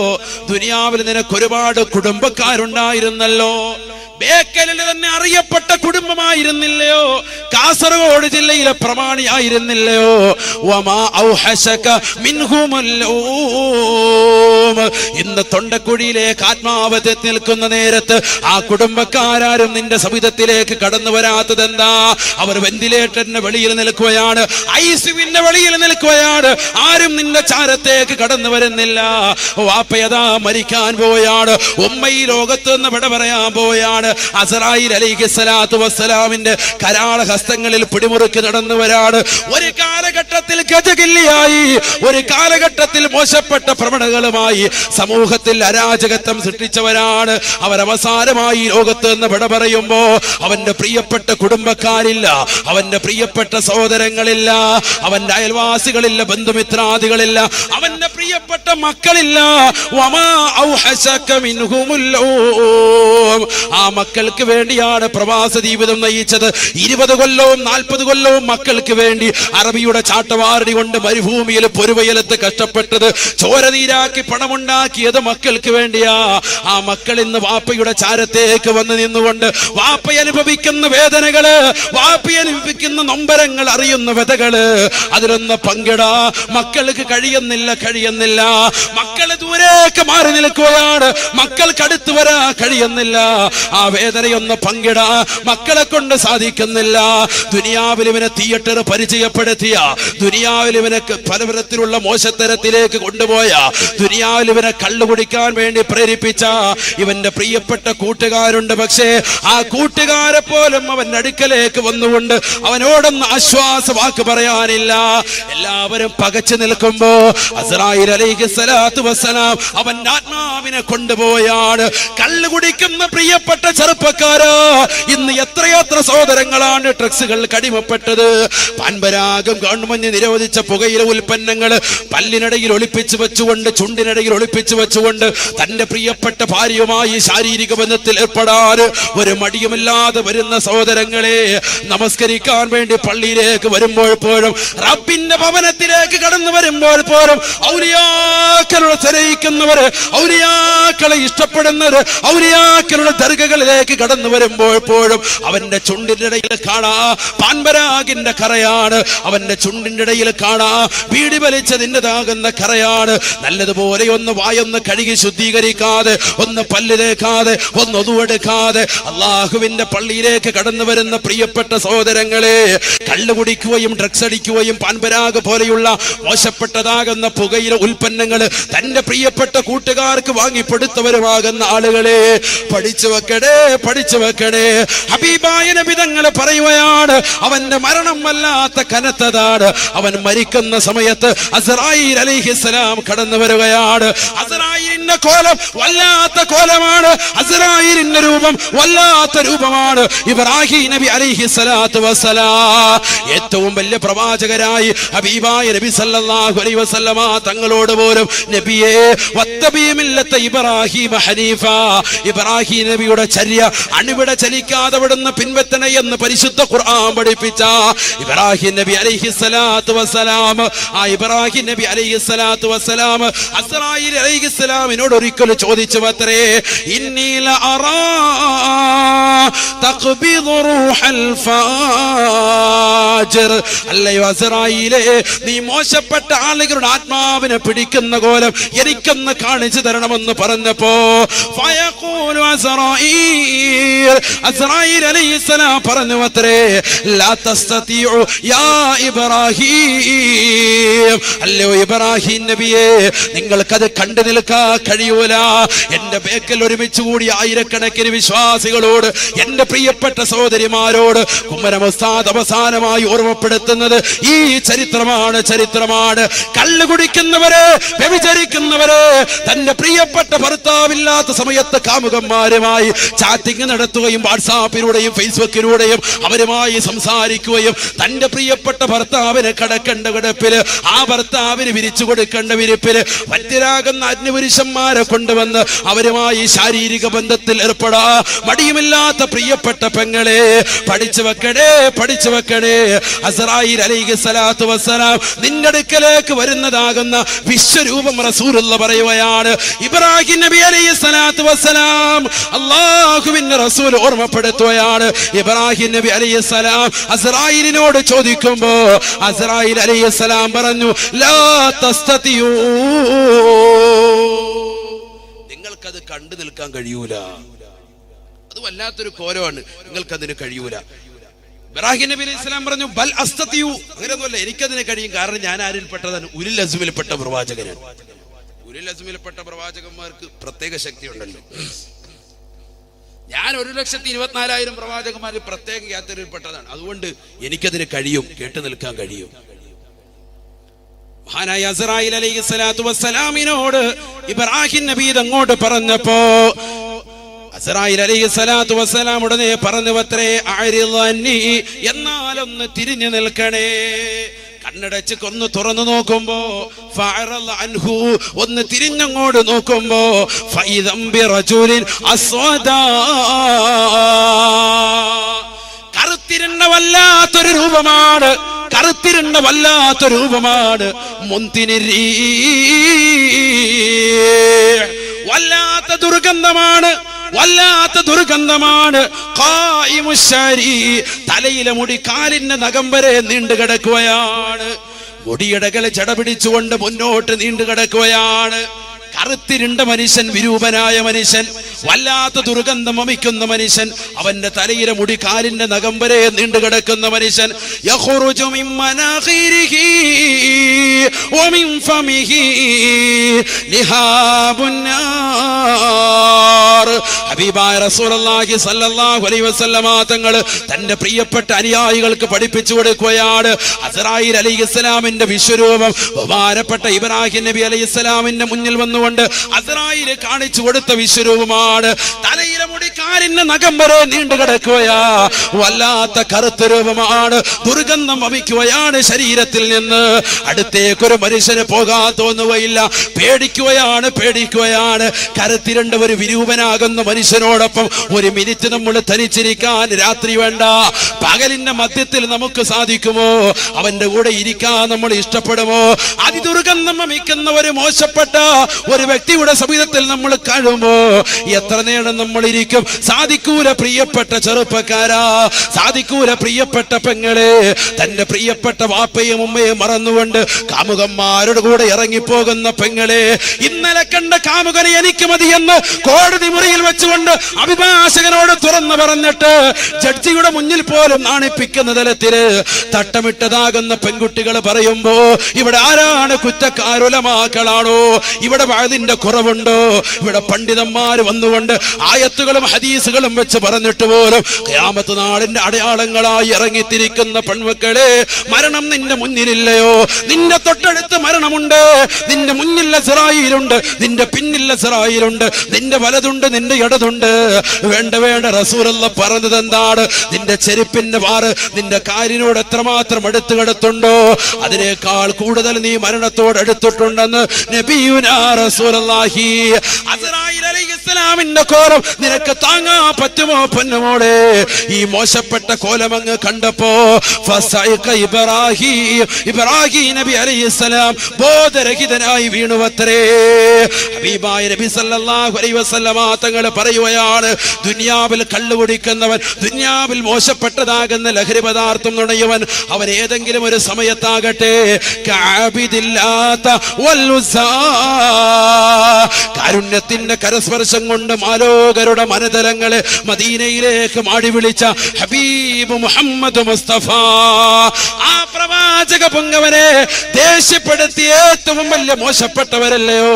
ദുനിയാവിൽ നിനക്ക് ഒരുപാട് കുടുംബക്കാരുണ്ടായിരുന്നല്ലോ. ബേക്കലിൽ തന്നെ അറിയപ്പെട്ട കുടുംബമായിരുന്നില്ലയോ? കാസർഗോഡ് ജില്ലയിലെ പ്രമാണിയായിരുന്നില്ലയോ? വമാ ഔഹശക മിൻഹുമുൽ ഊം. ഇന്ന് തൊണ്ടക്കുഴിയിലേക്ക് ആത്മാവത്തിൽ നിൽക്കുന്ന നേരത്ത് ആ കുടുംബക്കാരും നിന്റെ സവിധത്തിലേക്ക് കടന്നു വരാത്തതെന്താ? അവർ വെന്റിലേറ്ററിന്റെ വെളിയിൽ നിൽക്കുകയാണ്, ഐസിയുവിന്റെ വെളിയിൽ നിൽക്കുകയാണ്, ആരും നിന്റെ ചാരത്തേക്ക് കടന്നു വരുന്നില്ല. വാപ്പയതാ മരിക്കാൻ പോയാണ്, ഉമ്മ ഈ ലോകത്ത് നിന്ന് വിട പറയാൻ പോയാണ്. അസ്റായീൽ അലൈഹിസ്സലാത്തു വസ്സലാമിന്റെ കരാള ഹസ്തങ്ങളിൽ പിടിമുറുക്കി നടന്നു വരാണ്. ഒരു കാലഘട്ടത്തിൽ ഗജകില്ലിയായി, ഒരു കാലഘട്ടത്തിൽ മോശപ്പെട്ട പ്രവണതകളുമായി സമൂഹത്തിൽ അരാജകത്വം സൃഷ്ടിച്ചവരാണ്. അവരവസാനമായി ലോകത്ത് നിന്ന് വിട പറയുമ്പോ അവന്റെ പ്രിയപ്പെട്ട കുടുംബക്കാരില്ല, അവന്റെ പ്രിയപ്പെട്ട സഹോദരങ്ങളില്ല, അവന്റെ അയൽവാസികളില്ല, ബന്ധുമിത്രാദികളില്ല, അവന്റെ പ്രിയപ്പെട്ട മക്കളില്ല. വമാ ഔഹശക മിൻഹുമുൽ ഊം. ആ മക്കൾക്ക് വേണ്ടിയാണ് പ്രവാസ ജീവിതം നയിച്ചത്. 20 കൊല്ലവും 40 കൊല്ലവും മക്കൾക്ക് വേണ്ടി അറബിയുടെ ചാട്ടവാറടി കൊണ്ട് മരുഭൂമിയിൽ പൊരുവയലത്ത് കഷ്ടപ്പെട്ടത്, ചോരനീരാക്കി പണമുണ്ടാക്കിയത് മക്കൾക്ക് വേണ്ടിയാ. ആ മക്കൾ ഇന്ന് വാപ്പയുടെ ചാരത്തേക്ക് വന്ന് നിന്നുകൊണ്ട് വാപ്പ അനുഭവിക്കുന്ന വേദനകള്, വാപ്പ അനുഭവിക്കുന്ന നൊമ്പരങ്ങൾ അറിയുന്ന വ്യതകള് അതിലൊന്ന് പങ്കിടാ മക്കൾക്ക് കഴിയുന്നില്ല. മക്കള് ദൂരേക്ക് മാറി നിൽക്കുകയാണ്, മക്കൾക്ക് അടുത്ത് വരാ കഴിയുന്നില്ല. ആ വേദനയൊന്ന് പങ്കിടാ മക്കളെ കൊണ്ട് സാധിക്കുന്നില്ല. ദുനിയാവിൽ ഇവനെ തിയേറ്റർ പരിചയപ്പെടുത്തിയ, ദുനിയാവിൽ ഇവനെ പലതരത്തിലുള്ള മോശത്തരത്തിലേക്ക് കൊണ്ടുപോയ, ദുനിയാവിൽ ഇവനെ കള്ളു കുടിക്കാൻ വേണ്ടി പ്രേരിപ്പിച്ച ഇവന്റെ പ്രിയപ്പെട്ട കൂട്ടുകാരുണ്ട്. പക്ഷേ ആ കൂട്ടുകാരെ പോലും അവന്റെ അടുക്കലേക്ക് വന്നുകൊണ്ട് അവനോടൊന്ന് ആശ്വാസ വാക്ക് പറയാനില്ല. എല്ലാവരും പകച്ചു നിൽക്കുമ്പോ അസ്റായീൽ അലൈഹിസ്സലാത്തു വസ്സലാം അവന്റെ ആത്മാവിനെ കൊണ്ടുപോയാണ്. കള്ളു കുടിക്കുന്ന പ്രിയപ്പെട്ട ചെറുപ്പക്കാരാ, ഇന്ന് എത്രയെത്ര സഹോദരങ്ങളാണ് ഡ്രഗ്സുകൾ കടിമപ്പെട്ടത്. പാൻപരാഗം ഗവൺമെന്റ് നിരോധിച്ച പുകയില ഉൽപ്പന്നങ്ങൾ പല്ലിനിടയിൽ ഒളിപ്പിച്ചു വെച്ചുകൊണ്ട്, ചുണ്ടിനിടയിൽ ഒളിപ്പിച്ചു വെച്ചുകൊണ്ട് തന്റെ പ്രിയപ്പെട്ട ഭാര്യയുമായി ശാരീരിക ബന്ധത്തിൽ ഏർപ്പെടാൻ ഒരു മടിയുമില്ലാതെ വരുന്ന സഹോദരങ്ങളെ, നമസ്കരിക്കാൻ വേണ്ടി പള്ളിയിലേക്ക് വരുമ്പോൾ പോലും, റബ്ബിന്റെ ഭവനത്തിലേക്ക് കടന്നു വരുമ്പോൾ പോലും, ഔലിയാക്കളെ സ്നേഹിക്കുന്നവര്, ഔലിയാക്കളെ ഇഷ്ടപ്പെടുന്നവര്, ഔലിയാക്കളുടെ ദർഗകളിലേക്ക് കടന്നു വരുമ്പോൾ പോലും അവന്റെ ചുണ്ടിന്റെ ഇടയിൽ കാണാ പാൻപരാഗിന്റെ കറയാണ്, അവന്റെ ചുണ്ടിന്റെ ഇടയിൽ കാണാ ബീഡി വലിച്ചതിൻ്റെതാകുന്ന കറയാണ്. നല്ലതുപോലെ ഒന്ന് വായൊന്ന് കഴുകി ശുദ്ധീകരിക്കാതെ, ഒന്ന് പല്ല് തേക്കാതെ, ഒന്ന് ഒതുവെടുക്കാതെ അള്ളാഹുവിന്റെ പള്ളിയിലേക്ക് കടന്നു വരുന്ന പ്രിയപ്പെട്ട സഹോദരങ്ങളെ, കള്ളു കുടിക്കുകയും ഡ്രഗ്സ് അടിക്കുകയും പാൻപരാഗ് പോലെയുള്ള മോശപ്പെട്ടതാകുന്ന പുകയില ഉൽപ്പന്നങ്ങൾ തന്റെ പ്രിയപ്പെട്ട കൂട്ടുകാർക്ക് വാങ്ങിപ്പെടുത്തവരുമാകുന്ന ആളുകളെ, പഠിച്ചു വെക്കണേ. ഹബീബായ നബി തങ്ങൾ പറയുകയാണ്, അവന്റെ മരണം വല്ലാത്ത കനത്തതാണ്. അവൻ മരിക്കുന്ന സമയത്ത് അസ്റായീൽ അലൈഹിസ്സലാം കടന്നു വരികയാണ്. അസ്റായീലിന്റെ കോലം വല്ലാത്ത കോലമാണ്, അസ്റായീലിന്റെ രൂപം വല്ലാത്ത രൂപമാണ്. ഇബ്രാഹിം നബി അലൈഹിസ്സലാത്തു വസ്സലാം ഏറ്റവും വലിയ പ്രവാചകരായി ഹബീബായ നബി സല്ലല്ലാഹു അലൈഹി വസല്ലമ തങ്ങളോട് പോലും, നബിയേ വത്തബീ മില്ലത്ത ഇബ്രാഹിം ഹനീഫ, ഇബ്രാഹിം നബിയുടെ ചര്യ അണുവിട ചലിക്കാതെ വിടുന്ന പിൻവെത്തണ എന്ന് പരിശുദ്ധ ഖുർആൻ പഠിപ്പിച്ച ഇബ്രാഹിം നബി അലൈഹിസ്സലാത്തു വസ്സലാം, ആ ഇബ്രാഹിം നബി അലൈഹിസ്സലാത്തു വസ്സലാം അസ്റായീൽ അലൈഹിസ്സലാമിനോട് ഒരിക്കൽ ചോദിച്ചു അത്രേ, ഇന്നി ലഅറാ തഖ്ബിദു റൂഹൽ ഫാജിർ, അല്ലയോ അസ്റായീലേ, നീ മോശപ്പെട്ട ആളുകളുടെ ആത്മാവിനെ പിടിക്കുന്ന കോലം എനിക്കൊന്ന് കാണിച്ചു തരണമെന്ന് പറഞ്ഞപ്പോ, ഫയഖൂലു അസ്റായീൽ അലൈഹിസ്സലാം പറഞ്ഞു അത്രേ, ലാ തസ്തതിഉ യാ ഇബ്രാഹിം, അല്ലയോ ഇബ്രാഹിം നബിയേ, നിങ്ങൾക്കത് കണ്ടു നിൽക്കാൻ കഴിയൂല. എന്റെ ബേക്കൽ ഒരുമിച്ച് കൂടി ആയിരക്കണക്കിന് വിശ്വാസികളോട്, എന്റെ പ്രിയപ്പെട്ട സഹോദരിമാരോട് കുമ്മരം ഉസ്താദ് അവസാനമായി ഓർമ്മപ്പെടുത്തുന്നത് ഈ ചരിത്രമാണ്. കള്ളു കുടിക്കുന്നവരെ, വ്യഭിചരിക്കുന്നവരെ, തന്റെ പ്രിയപ്പെട്ട ഭർത്താവില്ലാത്ത സമയത്ത് കാമുകന്മാരുമായി ചാറ്റിംഗ് നടത്തുകയും വാട്സാപ്പിലൂടെയും ഫേസ്ബുക്കിലൂടെയും അവരുമായി സംസാരിക്കുകയും തന്റെ പ്രിയപ്പെട്ട ഭർത്താവിന് കടക്കേണ്ട കിടപ്പില്, ആ ഭർത്താവിന് വിരിച്ചു കൊടുക്കേണ്ട വിരിപ്പില് പറ്റിരാകുന്ന അന്യപുരുഷന്മാരെ കൊണ്ടുവന്ന് അവരുമായി ശാരീരിക ബന്ധത്തിൽ ഏർപ്പെടാ മടിയുമില്ലാത്ത പ്രിയപ്പെട്ട പെങ്ങളെ, പഠിച്ചു വെക്കണേ. അസ്റായീൽ അലൈഹിസ്സലാത്തു വസ്സലാം നിന്റെ അടുക്കലേക്ക് വരുന്നതാകുന്ന വിശ്വരൂപം റസൂലുള്ള പറയുകയാണ്. ഇബ്രാഹിം നബി അലൈഹിസ്സലാത്തു വസ്സലാം അല്ലാഹുവിന്റെ റസൂൽ ഓർമ്മപ്പെടുത്തുകയാണ്. ഇബ്രാഹിം നബി അലൈഹിസ്സലാം അസ്റായീലിനോട് ചോദിക്കുമ്പോ അസ്റായീൽ അലൈഹിസ്സലാം പറഞ്ഞു, ലാ തസ്തതിയൂ, നിങ്ങൾക്കത് കണ്ടു നിൽക്കാൻ കഴിയൂല. അത് വല്ലാത്തൊരു കോലമാണ്, നിങ്ങൾക്കതിന് കഴിയൂല. ഇബ്രാഹിം നബി അലൈഹി സ്വലാം പറഞ്ഞു, ബൽ അസ്തതിയു, അങ്ങനെയൊന്നുമല്ല, എനിക്കതിന് കഴിയും. കാരണം ഞാൻ ആരിൽപ്പെട്ടതാണ്? ഉലുൽ അസ്മിൽപ്പെട്ട പ്രവാചകനാണ്. ഉലുൽ അസ്മിൽപ്പെട്ട പ്രവാചകന്മാർക്ക് പ്രത്യേക ശക്തി ഉണ്ടല്ലോ. ഞാൻ 1,24,000 പ്രവാചകന്മാർ പ്രത്യേക യാത്രയിൽപ്പെട്ടതാണ്. അതുകൊണ്ട് എനിക്കതിന് കഴിയും, കേട്ടു നിൽക്കാൻ കഴിയും. മഹാനായ അസ്റായീൽ അലൈഹിസ്സലാത്തു വസ്സലാമിനോട് ഇബ്രാഹിം നബി അങ്ങോട്ട് പറഞ്ഞപ്പോ അസ്റായീൽ അലൈഹിസ്സലാത്തു വസ്സലാം ഉടനെ പറഞ്ഞു, അത്രേ അരിളനി, എന്നാലൊന്ന് തിരിഞ്ഞു നിൽക്കണേ. കണ്ണടച്ച് ഒന്ന് തുറന്നു നോക്കുമ്പോ ഫഅറള അൻഹു, ഒന്ന് തിരിഞ്ഞങ്ങോട്ട് നോക്കുമ്പോ ഫഇദം ബിറജുലിൻ അസ്വദാ, കറുത്തിരുണ്ട വല്ലാത്തൊരു രൂപമാണ്. മുന്തിനിരീ, വല്ലാത്ത ദുർഗന്ധമാണ്. ഖായിമുശ്ശരി, തലയിലെ മുടി കാലിന്റെ നഖം വരെ നീണ്ടു കിടക്കുകയാണ്. മുടിയടകൾ ജട പിടിച്ചുകൊണ്ട് മുന്നോട്ട് നീണ്ടു കിടക്കുകയാണ്. കറുത്തിരുണ്ട മനുഷ്യൻ, വിരൂപനായ മനുഷ്യൻ, വല്ലാത്ത ദുർഗന്ധം വമിക്കുന്ന മനുഷ്യൻ, അവന്റെ തലയിലെ മുടി കാലിന്റെ നഖം വരെ നീണ്ടു കിടക്കുന്ന മനുഷ്യൻ. യഖ്റുജു മിൻ മനാഖിരിഹി വമിൻ ഫമിഹി ലിഹാബുന്നാർ. ഹബീബായ റസൂലുള്ളാഹി സ്വല്ലല്ലാഹു അലൈഹി വസല്ലമ തങ്ങൾ തന്റെ പ്രിയപ്പെട്ട അനുയായികൾക്ക് പഠിപ്പിച്ചു കൊടുക്കുകയാണ്. അസ്റായീൽ അലൈഹിസ്സലാമിന്റെ വിശ്വരൂപം ബഹുമാനപ്പെട്ട ഇബ്രാഹിം നബി അലൈഹിസ്സലാമിന്റെ മുന്നിൽ വന്നു അസ്റായീൽ കാണിച്ചു കൊടുത്ത വിശ്വരൂപമാണ്. തലയിലെ മുടി കാലിന്റെ നഖം വരെ നീണ്ടു കിടക്കുകയാ. വല്ലാത്ത കറുത്ത രൂപമാണ്. ദുർഗന്ധം വമിക്കുകയാണ് ശരീരത്തിൽ നിന്ന്. അടുത്തേക്കൊരു മനുഷ്യന് പോകാൻ തോന്നുകയില്ല. പേടിക്കുകയാണ്. കറുത്തിരണ്ട ഒരു വിരൂപനാകുന്ന മനുഷ്യനോടൊപ്പം ഒരു മിനിറ്റ് നമ്മൾ തനിച്ചിരിക്കാൻ രാത്രി വേണ്ട, പകലിന്റെ മധ്യത്തിൽ നമുക്ക് സാധിക്കുമോ? അവന്റെ കൂടെ ഇരിക്കാൻ നമ്മൾ ഇഷ്ടപ്പെടുമോ? അതിദുർഗന്ധം വമിക്കുന്ന ഒരു മോശപ്പെട്ട ഒരു വ്യക്തിയുടെ സമീപത്തിൽ നമ്മൾ കഴിയുമ്പോ എത്ര നേരം നമ്മൾ ഇരിക്കും? സാധിക്കൂല പ്രിയപ്പെട്ട ചെറുപ്പക്കാരാ, സാധിക്കൂല പ്രിയപ്പെട്ട പെങ്ങളെ. തന്റെ പ്രിയപ്പെട്ട വാപ്പയും ഉമ്മയും മറന്നുകൊണ്ട് കാമുകന്മാരുടെ കൂടെ ഇറങ്ങിപ്പോകുന്ന പെങ്ങളെ, ഇന്നലെ കണ്ട കാമുകനെ എനിക്ക് മതിയെന്ന് കോടതി മുറിയിൽ വെച്ചുകൊണ്ട് അഭിഭാഷകനോട് തുറന്നു പറഞ്ഞിട്ട് ജഡ്ജിയുടെ മുന്നിൽ പോലും നാണിപ്പിക്കുന്ന തലത്തില് തട്ടമിട്ടതാകുന്ന പെൺകുട്ടികൾ പറയുമ്പോ ഇവിടെ ആരാണ് കുറ്റക്കാർ? ഉലമാക്കളാണോ? ഇവിടെ വഅദിന്റെ കുറവുണ്ടോ? ഇവിടെ പണ്ഡിതന്മാർ വന്നുകൊണ്ട് ആയത്തുകളും ഹദീസുകളും വെച്ച് പറഞ്ഞിട്ട് പോലും ഖിയാമത്ത് നാളിന്റെ അടയാളങ്ങളായി ഇറങ്ങിത്തിരിക്കുന്ന പെൺമക്കളെ, മരണം നിന്റെ മുന്നിലില്ലയോ? നിന്റെ തൊട്ടടുത്ത് മരണമുണ്ട്. നിന്റെ മുന്നിൽ ഇസ്രായേലുണ്ട്, നിന്റെ പിന്നിൽ ഇസ്രായേലുണ്ട്, നിന്റെ വലതുണ്ട്, നിന്റെ ഇടതുണ്ട്. വേണ്ട റസൂലുള്ള പറഞ്ഞത് എന്താണ്? നിന്റെ ചെരുപ്പിന്റെ വാറ് നിന്റെ കാലിനോട് എത്രമാത്രം അടുത്ത് കിടത്തുണ്ടോ അതിനേക്കാൾ കൂടുതൽ നീ മരണത്തോട് അടുത്തിട്ടുണ്ടെന്ന് നബിയുനാ റസൂലുള്ളാഹി. അസ്റായീൽ അലൈഹിസ്സലാമിന്റെ കോലം നിനക്ക് താങ്ങാൻ പറ്റുമോ പൊന്നുമോളെ? ഈ മോശപ്പെട്ട കോലം അങ്ങ് കണ്ടപ്പോ ഫസൈഖ ഇബ്രാഹിം നബി അലൈഹിസ്സലാം ബോധരഹിതനായി വീണുവത്രേ. ഹബീബായ നബി സല്ലല്ലാഹു അലൈഹി വസല്ലമ തങ്ങൾ പറയുകയാണ്, ദുനിയാവിൽ കള്ളു കുടിക്കുന്നവൻ, ദുനിയാവിൽ മോശപ്പെട്ടതാകുന്ന ലഹരി പദാർത്ഥം നുണയുവൻ, അവൻ ഏതെങ്കിലും ഒരു സമയത്താകട്ടെ കാരുണ്യത്തിന്റെ കരസ്പർശം കൊണ്ട് മാലോകരുടെ മനതലങ്ങളെ മദീനയിലേക്ക് മാടി വിളിച്ച ഹബീബ് മുഹമ്മദ് മുസ്തഫ, ആ പ്രവാചക പൊങ്ങവനെ ദേഷ്യപ്പെടുത്തിയ ഏറ്റവും വലിയ മോശപ്പെട്ടവരല്ലയോ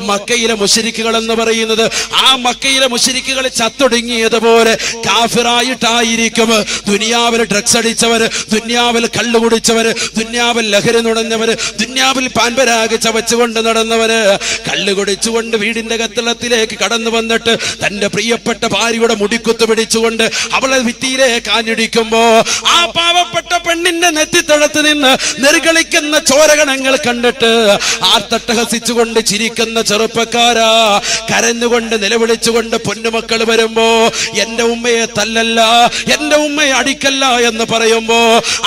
മക്കയിലെ മുശ്രിക്കുകൾ എന്ന് പറയുന്നത്. ആ മക്കയിലെ മുശ്രിക്കുകൾ ചത്തൊടുങ്ങിയതുപോലെ കാഫിറായിട്ടായിരിക്കും ദുനിയാവിൽ ഡ്രഗ്സ് അടിച്ചവര്, ദുനിയാവിൽ കള്ളു കുടിച്ചവര്, ദുനിയാവിൽ ലഹരി നുണഞ്ഞവര്, ദുനിയാവിൽ പാൻപരാഗ് ചവച്ചുകൊണ്ട് നടന്നവര്, കള്ളു കുടിച്ചുകൊണ്ട് വീടിന്റെ കത്തളത്തിലേക്ക് കടന്നു വന്നിട്ട് തന്റെ പ്രിയപ്പെട്ട ഭാര്യയുടെ മുടിക്കുത്ത് പിടിച്ചുകൊണ്ട് അവളെ ഭിത്തിയിലേക്ക് ആഞ്ഞിടിക്കുമ്പോ ആ പാവപ്പെട്ട പെണ്ണിന്റെ നെറ്റിത്തടത്ത് നിന്ന് നെറുകളിക്കുന്ന ചോരകണങ്ങൾ കണ്ടിട്ട് ആർത്തട്ടഹസിച്ചുകൊണ്ട് ചിരിക്കുന്ന ചെറുപ്പക്കാരാ, കരഞ്ഞുകൊണ്ട് നിലവിളിച്ചുകൊണ്ട് പൊന്നുമക്കൾ വരുമ്പോ എന്റെ ഉമ്മയെ തല്ലല്ല, എന്റെ ഉമ്മയെ അടിക്കല്ല എന്ന് പറയുമ്പോ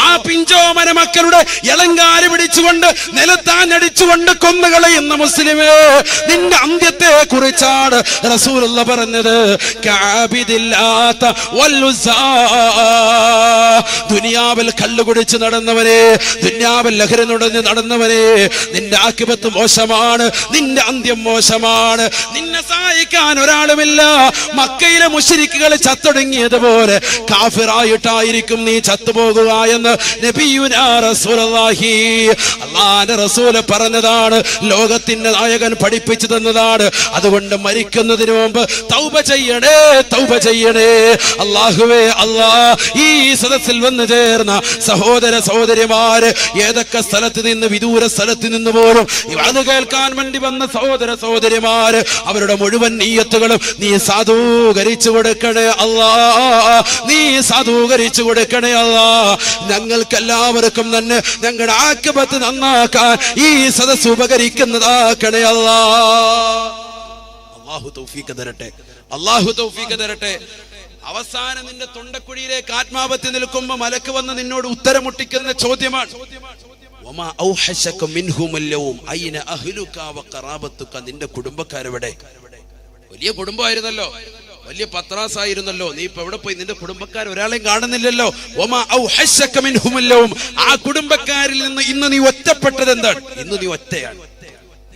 ആ പിഞ്ചോമന മക്കളുടെ ഇളങ്കാല് പിടിച്ചുകൊണ്ട് നിലത്താഞ്ഞടിച്ചുകൊണ്ട് കൊന്നുകളയുന്ന മുസ്ലിമേ, നിന്റെ അന്ത്യത്തെ കുറിച്ചാണ് റസൂലുള്ള പറഞ്ഞത്. ദുനിയാവിൽ കള്ളുകുടിച്ച് നടന്നവനെ, ദുനിയാവിൽ ലഹരി നുടഞ്ഞ് നടന്നവനെ, നിന്റെ ആക്കിബത്ത് മോശമാണ്, നിന്റെ അന്ത്യം മോശമാണ്, നിന്നെ സഹായിക്കാൻ ഒരാളുമില്ല. മക്കയിലെ മുശ്രിക്കുകൾ ചത്തൊടുങ്ങിയതുപോലെ കാഫിറായിട്ടായിരിക്കും നീ ചത്തുപോകുക എന്ന് നബിയുനാ റസൂലുള്ളാഹി, അല്ലാഹുവിന്റെ റസൂൽ പറഞ്ഞതാണ്, ലോകത്തിന്റെ നായകൻ പഠിപ്പിച്ചു തന്നതാണ്. അതുകൊണ്ട് മരിക്കുന്നതിന് മുമ്പ് തൗബ ചെയ്യണേ, തൗബ ചെയ്യണേ. അല്ലാഹുവേ, ഈ സദസ്സിൽ വന്നു ചേർന്ന സഹോദര സഹോദരിമാര്, ഏതൊക്കെ സ്ഥലത്ത് നിന്ന്, വിദൂര സ്ഥലത്ത് നിന്ന് പോലും അത് കേൾക്കാൻ വേണ്ടി വന്ന സഹോദര സഹോദരിമാര്, അവരുടെ മുഴുവൻ നീയത്തുകളും നീ സാധൂകരിച്ചു കൊടുക്കണേ അല്ലാ, നീ സാധൂകരിച്ചു കൊടുക്കണേ അല്ലാ. ഞങ്ങൾക്കെല്ലാവർക്കും തന്നെ ഞങ്ങളുടെ ആക്കിബത്ത് നന്നാക്കാൻ ഈ സദസ്സ് ഉപകരിക്കുന്നതാക്കണേ അല്ലാ. അല്ലാഹു തൗഫീഖ് തരട്ടെ, അല്ലാഹു തൗഫീഖ് തരട്ടെ. അവസാനം നിന്റെ തൊണ്ടക്കുഴിയിലേക്ക് ആത്മാവത്തിൽ നിൽക്കുമ്പോ മലക്ക് വന്ന് നിന്നോട് ഉത്തരമുട്ടിക്കുന്ന ചോദ്യമാണ്, നിന്റെ കുടുംബക്കാരെവിടെ? വലിയ കുടുംബമായിരുന്നല്ലോ, വലിയ പത്രാസായിരുന്നല്ലോ, നീ ഇപ്പൊ എവിടെ പോയി? നിന്റെ കുടുംബക്കാർ ഒരാളെയും കാണുന്നില്ലല്ലോ. ആ കുടുംബക്കാരിൽ നിന്ന് ഇന്ന് നീ ഒറ്റപ്പെട്ടത് എന്താണ്? ഇന്ന് നീ ഒറ്റയാണ്.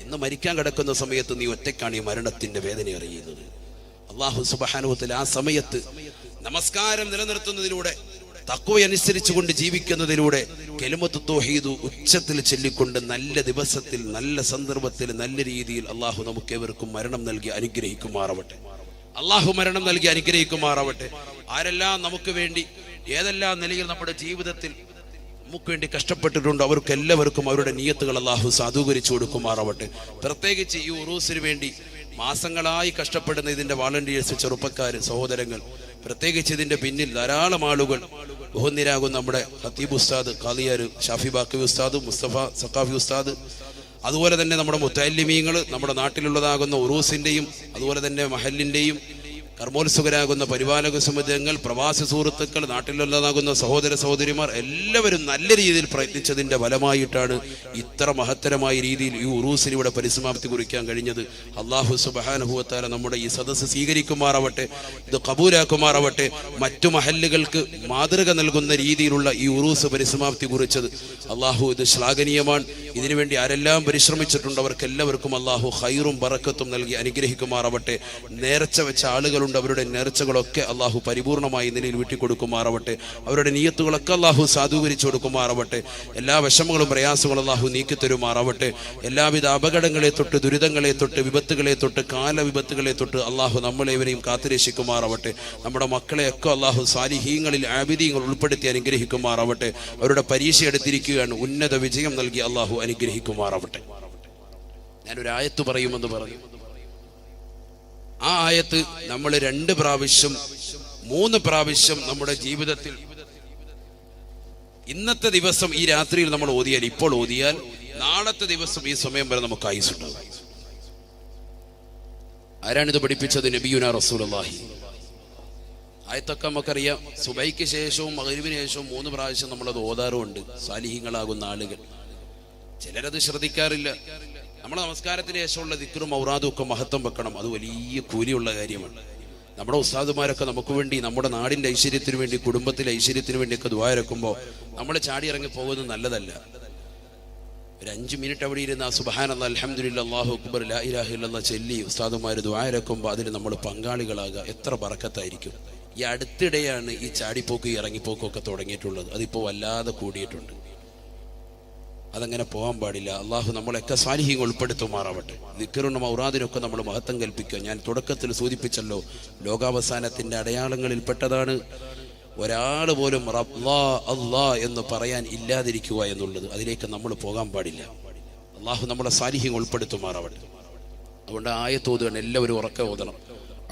ഇന്ന് മരിക്കാൻ കിടക്കുന്ന സമയത്ത് നീ ഒറ്റയ്ക്കാണ് ഈ മരണത്തിന്റെ വേദന അറിയുന്നത്. അല്ലാഹു സുബ്ഹാനഹു വ തആല ആ സമയത്ത് നമസ്കാരം നിലനിർത്തുന്നതിലൂടെ, തഖ്വ അനുസരിച്ചുകൊണ്ട് ജീവിക്കുന്നതിലൂടെ, കലിമത്ത് തൗഹീദ് ഉച്ചത്തിൽ ചൊല്ലിക്കൊണ്ട് നല്ല ദിവസത്തിൽ, നല്ല സന്ദർഭത്തിൽ, നല്ല രീതിയിൽ അല്ലാഹു നമുക്കേവർക്കും മരണം നൽകി അനുഗ്രഹിക്കുമാറാവട്ടെ. അല്ലാഹു മരണം നൽകി അനുഗ്രഹിക്കുമാറാവട്ടെ. ആരെല്ലാം നമുക്ക് വേണ്ടി ഏതെല്ലാം നിലയിൽ നമ്മുടെ ജീവിതത്തിൽ നമുക്ക് വേണ്ടി കഷ്ടപ്പെട്ടിട്ടുണ്ട്, അവർക്ക് എല്ലാവർക്കും അവരുടെ നിയത്തുകൾ അല്ലാഹു സാധൂകരിച്ചു കൊടുക്കുമാറാവട്ടെ. പ്രത്യേകിച്ച് ഈ ഉറൂസിന് വേണ്ടി മാസങ്ങളായി കഷ്ടപ്പെടുന്ന ഇതിന്റെ വാളണ്ടിയേഴ്സ്, ചെറുപ്പക്കാര്, സഹോദരങ്ങൾ, പ്രത്യേകിച്ച് ഇതിന്റെ പിന്നിൽ ധാരാളം ആളുകൾ, ബഹുനിരാകും നമ്മുടെ ഖത്തീബ് ഉസ്താദ്, ഖാലിയാർ ഷാഫി ബാക്കി ഉസ്താദ്, മുസ്തഫ സഖാഫി ഉസ്താദ്, അതുപോലെ തന്നെ നമ്മുടെ മുത്തഅല്ലിമീങ്ങൾ, നമ്മുടെ നാട്ടിലുള്ളതാകുന്ന ഉറൂസിന്റെയും അതുപോലെ തന്നെ മഹലിന്റെയും കർമ്മോത്സുകരാകുന്ന പരിപാലക സമിതികൾ, പ്രവാസി സുഹൃത്തുക്കൾ, നാട്ടിലുള്ളതാകുന്ന സഹോദര സഹോദരിമാർ എല്ലാവരും നല്ല രീതിയിൽ പ്രയത്നിച്ചതിന്റെ ഫലമായിട്ടാണ് ഇത്ര മഹത്തരമായ രീതിയിൽ ഈ ഉറൂസിന് ഇവിടെ പരിസമാപ്തി കുറിക്കാൻ കഴിഞ്ഞത്. അല്ലാഹു സുബ്ഹാനഹു വ തആല നമ്മുടെ ഈ സദസ്സ് സ്വീകരിക്കുമാറാവട്ടെ, ഇത് കബൂലാക്കുമാറാവട്ടെ. മറ്റു മഹല്ലുകൾക്ക് മാതൃക നൽകുന്ന രീതിയിലുള്ള ഈ ഉറൂസ് പരിസമാപ്തി കുറിച്ചത് അല്ലാഹു ഇത് ശ്ലാഘനീയമാണ്. ഇതിനുവേണ്ടി ആരെല്ലാം പരിശ്രമിച്ചിട്ടുണ്ട് അവർക്കെല്ലാവർക്കും അല്ലാഹു ഖൈറും ബറക്കത്തും നൽകി അനുഗ്രഹിക്കുമാറാവട്ടെ. നേർച്ച വെച്ച ആളുകൾ അവരുടെ നേർച്ചകളൊക്കെ അല്ലാഹു പരിപൂർണമായി നിലയിൽ വീട്ടിക്കൊടുക്കുമാറാവട്ടെ. അവരുടെ നിയത്തുകളൊക്കെ അല്ലാഹു സാധൂകരിച്ചു കൊടുക്കുമാറാവട്ടെ. എല്ലാ വിഷമങ്ങളും പ്രയാസങ്ങളും അല്ലാഹു നീക്കിത്തരുമാറാവട്ടെ. എല്ലാവിധ അപകടങ്ങളെ തൊട്ട്, ദുരിതങ്ങളെ തൊട്ട്, വിപത്തുകളെ തൊട്ട്, കാലവിപത്തുകളെ തൊട്ട് അല്ലാഹു നമ്മളെവരെയും കാത്തുരക്ഷിക്കുമാറാവട്ടെ. നമ്മുടെ മക്കളെയൊക്കെ അല്ലാഹു സാലിഹീങ്ങളിൽ ആബിദീങ്ങൾ ഉൾപ്പെടുത്തി അനുഗ്രഹിക്കുമാറാവട്ടെ. അവരുടെ പരീക്ഷ എടുത്തിരിക്കുകയാണ്, ഉന്നത വിജയം നൽകി അല്ലാഹു അനുഗ്രഹിക്കുമാറാവട്ടെ. ഞാനൊരു ആയത്ത് പറയുമെന്ന് പറഞ്ഞു. ആ ആയത്ത് നമ്മൾ 2 പ്രാവശ്യം 3 പ്രാവശ്യം നമ്മുടെ ജീവിതത്തിൽ ഇന്നത്തെ ദിവസം ഈ രാത്രിയിൽ നമ്മൾ ഓതിയാൽ, ഇപ്പോൾ ഓതിയാൽ നാളത്തെ ദിവസം ഈ സമയം വരെ നമുക്ക് ആയുസ്സുണ്ടാകും. ആരാണിത് പഠിപ്പിച്ചത്? നബിയുനാ റസൂലുള്ളാഹി. ആയത്തൊക്കെ നമുക്കറിയാം. സുബൈക്ക് ശേഷവും മഗ്‌രിബിന് ശേഷവും 3 പ്രാവശ്യം നമ്മളത് ഓതാറുമുണ്ട് സാലിഹീങ്ങളാകുന്ന ആളുകൾ. ചിലരത് ശ്രദ്ധിക്കാറില്ല. നമ്മുടെ നമസ്കാരത്തിന് ശേഷമുള്ള ദിക്റും ഔറാദും ഒക്കെ മഹത്വം വെക്കണം. അത് വലിയ കൂലിയുള്ള കാര്യമാണ്. നമ്മുടെ ഉസ്താദുമാരൊക്കെ നമുക്ക് വേണ്ടി, നമ്മുടെ നാടിന്റെ ഐശ്വര്യത്തിന് വേണ്ടി, കുടുംബത്തിലെ ഐശ്വര്യത്തിന് വേണ്ടിയൊക്കെ ദുആ ഇറക്കുമ്പോൾ നമ്മൾ ചാടി ഇറങ്ങി പോകുന്നത് നല്ലതല്ല. ഒരു 5 മിനിറ്റ് അവിടെ ഇരുന്ന് ആ സുബ്ഹാനല്ലാഹ് അൽഹംദുലില്ലാഹ് അല്ലാഹു അക്ബർ ലാ ഇലാഹ ഇല്ലല്ലാഹ് ചൊല്ലി ഉസ്താദുമാർ ദുആ ഇറക്കുമ്പോൾ അതിൽ നമ്മൾ പങ്കാളികളാകുക, എത്ര ബറക്കത്തായിരിക്കും. ഈ അടുത്തിടെയാണ് ഈ ചാടിപ്പോക്ക് ഇറങ്ങിപ്പോക്കും ഒക്കെ തുടങ്ങിയിട്ടുള്ളത്. അതിപ്പോൾ വല്ലാതെ കൂടിയിട്ടുണ്ട്. അതങ്ങനെ പോകാൻ പാടില്ല. അള്ളാഹു നമ്മളൊക്കെ സാലിഹീങ്ങൾ ഉൾപ്പെടുത്തുമാറാവട്ടെ. ദിക്റിനും ഔറാദിനൊക്കെ നമ്മൾ മഹത്വം കൽപ്പിക്കുക. ഞാൻ തുടക്കത്തിൽ സൂചിപ്പിച്ചല്ലോ, ലോകാവസാനത്തിൻ്റെ അടയാളങ്ങളിൽ പെട്ടതാണ് ഒരാൾ പോലും അല്ലാ അല്ലാ എന്ന് പറയാൻ ഇല്ലാതിരിക്കുക എന്നുള്ളത്. അതിലേക്ക് നമ്മൾ പോകാൻ പാടില്ല. അള്ളാഹു നമ്മളെ സാലിഹീങ്ങൾ ഉൾപ്പെടുത്തുമാറാവട്ടെ. അതുകൊണ്ട് ആയത്ത് ഓതുകയാണ്, എല്ലാവരും ഉറക്കെ ഓതണം.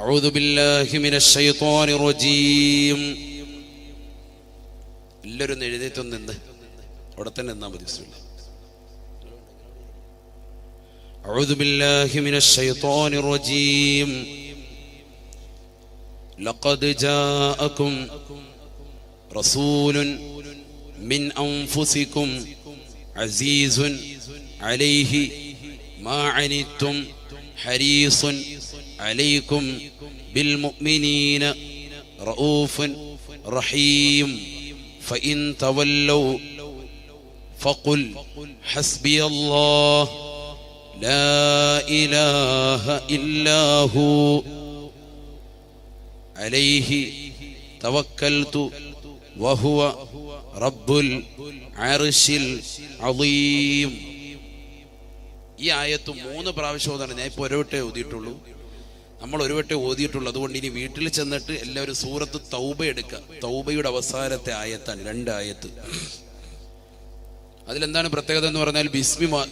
അഊദു ബില്ലാഹി മിനശ് ശൈത്വാനിർ റജീം. എല്ലാവരും എഴുന്നേറ്റ് നിന്ന് അവിടെ തന്നെ നിന്നാൽ മതി. ബിസ്മില്ലാഹ്. അഊദു ബില്ലാഹി മിനശ് ശൈത്വാനിർ റജീം. ലഖദ് ജാഅകും റസൂലുൻ മിൻ അൻഫുസികും അസീസുൻ അലൈഹി മാ അനിത്തും ഹരീസുൻ അലൈക്കും ബിൽ മുഅ്മിനീന റഊഫുൻ റഹീം. ഫഇൻ തവല്ലൗ ഫഖുൽ ഹസ്ബിയല്ലാഹ് ലാ ഇലാഹ ഇല്ലാഹു അലൈഹി തവക്കൽതു വഹുവ റബ്ബുൽ അർശിൽ അളീം. ഈ ആയത്ത് 3 പ്രാവശ്യം ഓതാണ്. ഞാൻ ഇപ്പോൾ ഒരു വട്ടേ ഓതിയിട്ടുള്ളൂ. നമ്മൾ ഒരു വട്ടേ ഓതിയിട്ടുള്ളൂ. അതുകൊണ്ട് ഇനി വീട്ടിൽ ചെന്നിട്ട് എല്ലാവരും സൂറത്ത് തൗബ എടുക്കുക. തൗബയുടെ അവസാനത്തെ ആയത്താണ്, 2 ആയത്ത്. അതിലെന്താണ് പ്രത്യേകത എന്ന് പറഞ്ഞാൽ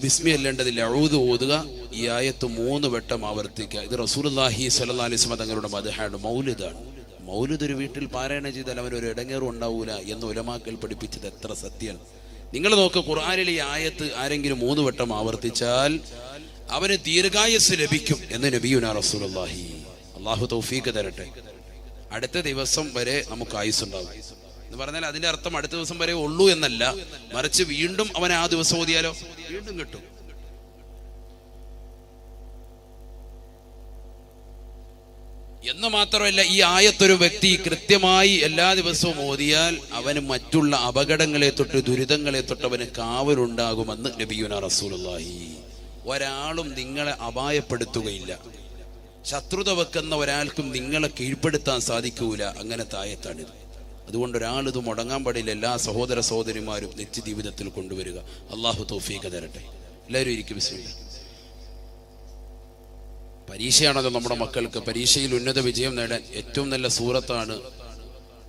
ബിസ്മി അല്ലേണ്ടതില്ല, അഊദ് ഓതുക. ഈ ആയത്ത് 3 വട്ടം ആവർത്തിക്കുക. ഇത് റസൂലുള്ളാഹി സ്വല്ലല്ലാഹി അലൈഹി വസല്ലം തങ്ങളുടെ മദ്ഹാണ്, മൗലിദാണ്. മൗലിദ് ഒരു വീട്ടിൽ പാരായണം ചെയ്താൽ അവനൊരു ഇടങ്ങേറും ഉണ്ടാവൂല എന്ന് ഉലമാക്കൾ പഠിപ്പിച്ചത് എത്ര സത്യമാണ്. നിങ്ങൾ നോക്ക്, ഖുർആനിലെ ഈ ആയത്ത് ആരെങ്കിലും 3 വട്ടം ആവർത്തിച്ചാൽ അവന് ദീർഘായുസ് ലഭിക്കും എന്ന് നബിയുനാ റസൂലുള്ളാഹി. അല്ലാഹു തൗഫീഖ് തരട്ടെ. അടുത്ത ദിവസം വരെ നമുക്ക് ആയുസ് ഉണ്ടാവും എന്ന് പറഞ്ഞാൽ അതിന്റെ അർത്ഥം അടുത്ത ദിവസം വരെ ഉള്ളൂ എന്നല്ല, മറിച്ച് വീണ്ടും അവൻ ആ ദിവസം ഓതിയാലോ വീണ്ടും കിട്ടും. എന്ന് മാത്രമല്ല, ഈ ആയത്തൊരു വ്യക്തി കൃത്യമായി എല്ലാ ദിവസവും ഓതിയാൽ അവന് മറ്റുള്ള അപകടങ്ങളെ തൊട്ട് ദുരിതങ്ങളെ തൊട്ട് അവന് കാവലുണ്ടാകുമെന്ന് നബിയുനാ റസൂലുള്ളാഹി. ഒരാളും നിങ്ങളെ അപായപ്പെടുത്തുകയില്ല. ശത്രുത വെക്കുന്ന ഒരാൾക്കും നിങ്ങളെ കീഴ്പ്പെടുത്താൻ സാധിക്കൂല. അങ്ങനത്തെ ആയത്താണിത്. അതുകൊണ്ട് ഒരാളിത് മുടങ്ങാൻ പാടില്ല. എല്ലാ സഹോദര സഹോദരിമാരും നിത്യ ജീവിതത്തിൽ കൊണ്ടുവരിക. അള്ളാഹു തൗഫീഖ് തരട്ടെ. എല്ലാവരും ഇരിക്കും. ബിസ്മില്ലാഹ്. പരീക്ഷയാണല്ലോ നമ്മുടെ മക്കൾക്ക്. പരീക്ഷയിൽ ഉന്നത വിജയം നേടാൻ ഏറ്റവും നല്ല സൂറത്താണ്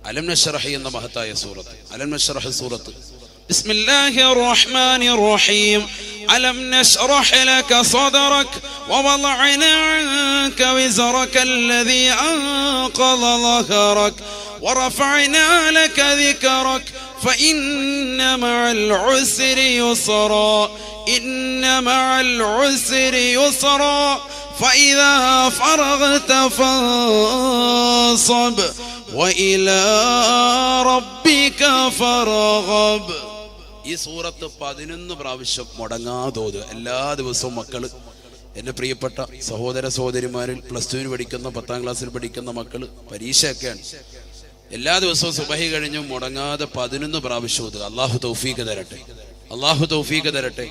അലം നശ്റഹ് എന്ന മഹത്തായ സൂറത്ത്. അലം നശ്റഹ് സൂറത്ത്. ബിസ്മില്ലാഹിർ റഹ്മാനിർ റഹീം. അലം നശ്റഹ് ലക സദറക വവളഅനാ അൻക വിസ്റക അല്ലദീ അൻഖള ളഹറക ورفعنا لك ذكرك فإن مع العسر يسرا إن مع العسر يسرا فإذا فرغت فانصب وإلى ربك فارغب. ഈ സൂറത്ത് 11 പ്രാവശ്യം മുടങ്ങാതോത് എല്ലാ ദിവസവും മക്കള്. എൻ്റെ പ്രിയപ്പെട്ട സഹോദര സഹോദരിമാരിൽ +2 പഠിക്കുന്ന 10ാം ക്ലാസ്സിൽ പഠിക്കുന്ന മക്കള്, പരീക്ഷയൊക്കെയാണ്. എല്ലാ ദിവസവും സുബഹി കഴിഞ്ഞും മുടങ്ങാതെ 11 പ്രാവശ്യം ഓതുക. അല്ലാഹു തൗഫീഖ് തരട്ടെ. അല്ലാഹു തൗഫീഖ് തരട്ടെ.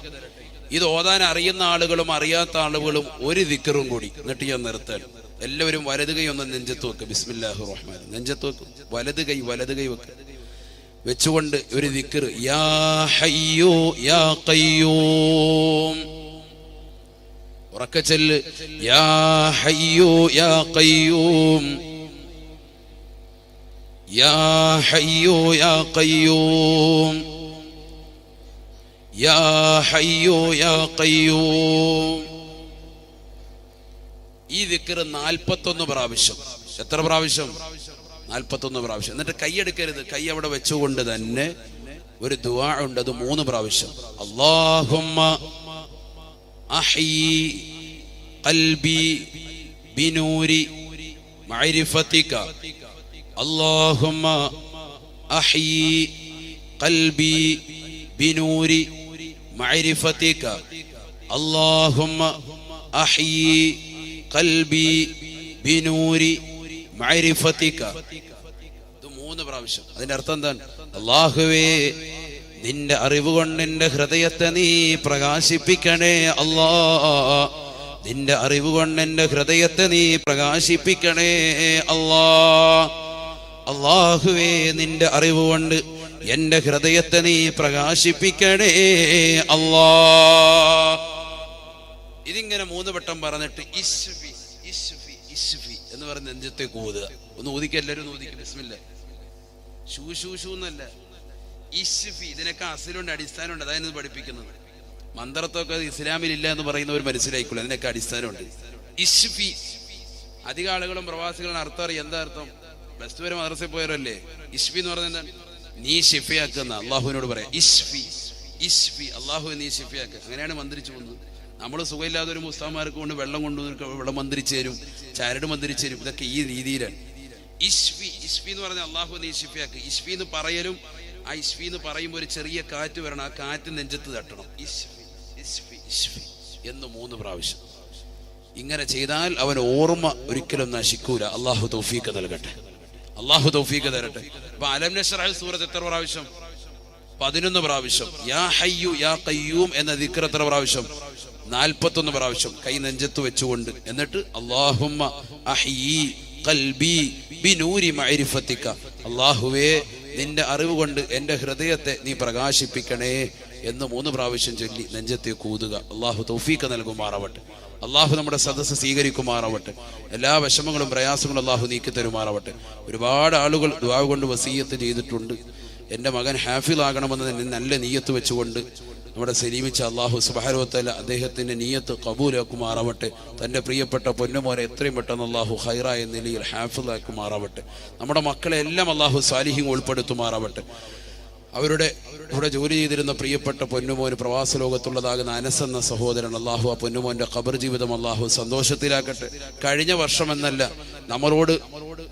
ഇത് ഓതാൻ അറിയുന്ന ആളുകളും അറിയാത്ത ആളുകളും ഒരു ദിക്റും കൂടി, എന്നിട്ട് ഞാൻ നിർത്താൻ. എല്ലാവരും വലത് കൈ ഒന്ന് നെഞ്ചത്ത് വെക്കുക. ബിസ്മില്ലാഹിർ റഹ്മാൻ. നെഞ്ചത്ത് വെക്കും. വലത് കൈ വെക്കുക. വെച്ചുകൊണ്ട് ഒരു ദിക്ർ, യാ ഹയ്യു യാ ഖയ്യൂം. ഉറക്കെ ചൊല്ല്, യാ ഹയ്യു യാ ഖയ്യൂം, യാ ഹയ്യു യാ ഖയ്യൂം, യാ ഹയ്യു യാ ഖയ്യൂം. ഈ ദിക്ർ 41 പ്രാവശ്യം. എത്ര പ്രാവശ്യം? 41 പ്രാവശ്യം. എന്നിട്ട് കൈയെടുക്കരുത്. കൈ അവിടെ വെച്ചുകൊണ്ട് തന്നെ ഒരു ദുആ ഉണ്ട്, അത് 3 പ്രാവശ്യം. അല്ലാഹുമ്മ അഹ്യി ഖൽബി ബിനൂരി മഅരിഫതിക. അല്ലാഹുമ്മ അഹ്യി ഖൽബി ബിനൂരി മഅരിഫതിക. അല്ലാഹുമ്മ അഹ്യി ഖൽബി ബിനൂരി മഅരിഫതിക. ഇത് 3 പ്രാവശ്യം. അതിന്റെ അർത്ഥം എന്താണ്? അല്ലാഹുവേ, നിന്റെ അറിവ് കൊണ്ട് എൻ്റെ ഹൃദയത്തെ നീ പ്രകാശിപ്പിക്കണേ അല്ലാ. നിന്റെ അറിവ് കൊണ്ട് എൻ്റെ ഹൃദയത്തെ നീ പ്രകാശിപ്പിക്കണേ അല്ലാ. അല്ലാഹുവേ, നിന്റെ അറിവ് കൊണ്ട് എൻ്റെ ഹൃദയത്തെ നീ പ്രകാശിപ്പിക്കണേ അല്ലാ. ഇതിങ്ങനെ 3 വട്ടം പറഞ്ഞിട്ട് ഇശ്ഫി ഇശ്ഫി ഇശ്ഫി എന്ന് പറഞ്ഞ് നെഞ്ചത്തേക്ക് ഊതുക. ഒന്ന് ഊതിക്കുക, എല്ലാവരും ഊതിക്കുക. ബിസ്മില്ലാ. ഷൂ ഷൂ ഷൂ എന്നല്ല, ഇശ്ഫി. ഇതിനൊക്കെ അസിലുണ്ട്, അടിസ്ഥാനമുണ്ട്. അതായത് പഠിപ്പിക്കുന്നത് മന്ത്രത്തൊക്കെ ഇസ്ലാമിലില്ല എന്ന് പറയുന്നവർ മനസ്സിലായിക്കൊള്ളു. അതിനൊക്കെ അടിസ്ഥാനമുണ്ട്. ഇശ്ഫി. അധിക ആളുകളും പ്രവാസികളും അർത്ഥം അറിയാം. എന്താ അർത്ഥം? ബസ് വരെ മദ്രസയിൽ പോയവരല്ലേ. ഇശ്ഫി എന്ന് പറഞ്ഞാൽ എന്താണ്? നീ ഷിഫയാക്കുന്ന അള്ളാഹുവിനോട് പറയാം. ഇശ്ഫി ഇശ്ഫി, അള്ളാഹു നീ ഷിഫയാക്കുക. അങ്ങനെയാണ് മന്ത്രിച്ചു പോകുന്നത്. നമ്മൾ സുഖമില്ലാത്ത ഒരു മുസ്താമാർക്ക് കൊണ്ട് വെള്ളം കൊണ്ടുവന്ന് വെള്ളം മന്ത്രിച്ചു തരും, ചരട് മന്ത്രിച്ചു തരും. ഇതൊക്കെ ഈ രീതിയിലാണ്. ഇശ്ഫി ഇശ്ഫി എന്ന് പറഞ്ഞാൽ അള്ളാഹു നീ ഷിഫയാക്കുക. ഇശ്ഫി എന്ന് പറയലും, ആ ഇശ്ഫി എന്ന് പറയുമ്പോൾ ഒരു ചെറിയ കാറ്റ് വരണം. ആ കാറ്റ് നെഞ്ചത്ത് തട്ടണം. ഇശ്ഫി ഇശ്ഫി ഇശ്ഫി എന്ന് 3 പ്രാവശ്യം. ഇങ്ങനെ ചെയ്താൽ അവൻ ഓർമ്മ ഒരിക്കലും നശിക്കൂല. അള്ളാഹു തൗഫീഖ് നൽകട്ടെ. അള്ളാഹു തൗഫീഖ് തരട്ടെ. അപ്പൊ അലം നശ്റഹ് സൂറത്ത് എത്ര പ്രാവശ്യം? 11 പ്രാവശ്യം. യാ ഹയ്യു യാ ഖയ്യൂം എന്ന ദിക്ർ എത്ര പ്രാവശ്യം? 41 പ്രാവശ്യം. കൈ നെഞ്ചത്ത് വെച്ചുകൊണ്ട്. എന്നിട്ട് അല്ലാഹുമ്മ അഹ്യി ഖൽബി ബിനൂരി മഅരിഫതിക, അല്ലാഹുവേ നിന്റെ അറിവ് കൊണ്ട് എൻ്റെ ഹൃദയത്തെ നീ പ്രകാശിപ്പിക്കണേ എന്ന് 3 പ്രാവശ്യം ചൊല്ലി നെഞ്ചത്തേക്ക് ഊതുക. അള്ളാഹു തൗഫീഖ് നൽകുമാറാവട്ടെ. അള്ളാഹു നമ്മുടെ സദസ്സ് സ്വീകരിക്കുമാറാവട്ടെ. എല്ലാ വിഷമങ്ങളും പ്രയാസങ്ങളും അള്ളാഹു നീക്കി തരുമാറാവട്ടെ. ഒരുപാട് ആളുകൾ ദുആ കൊണ്ട് വസീയത്ത് ചെയ്തിട്ടുണ്ട്. എൻ്റെ മകൻ ഹാഫിളാകണമെന്ന് നല്ല നീയത്ത് വെച്ചുകൊണ്ട് നമ്മുടെ സലീമിച്ച അള്ളാഹു സുബ്ഹാനഹു വ തആല അദ്ദേഹത്തിൻ്റെ നീയത്ത് ഖബൂലാക്കുമാറാവട്ടെ. തൻ്റെ പ്രിയപ്പെട്ട പൊന്നുമോനെ എത്രയും പെട്ടെന്ന് അള്ളാഹു ഖൈറായ നിലയിൽ ഹാഫിളാക്കുമാറാവട്ടെ. നമ്മുടെ മക്കളെ എല്ലാം അള്ളാഹു സാലിഹീൻ ഉൾപ്പെടുത്തുമാറാവട്ടെ. അവരുടെ ഇവിടെ ജോലി ചെയ്തിരുന്ന പ്രിയപ്പെട്ട പൊന്നുമോന് പ്രവാസ ലോകത്തുള്ളതാകുന്ന അനസ് എന്ന സഹോദരൻ, അള്ളാഹു ആ പൊന്നുമോന്റെ ഖബർ ജീവിതം അള്ളാഹു സന്തോഷത്തിലാക്കട്ടെ. കഴിഞ്ഞ വർഷം എന്നല്ല,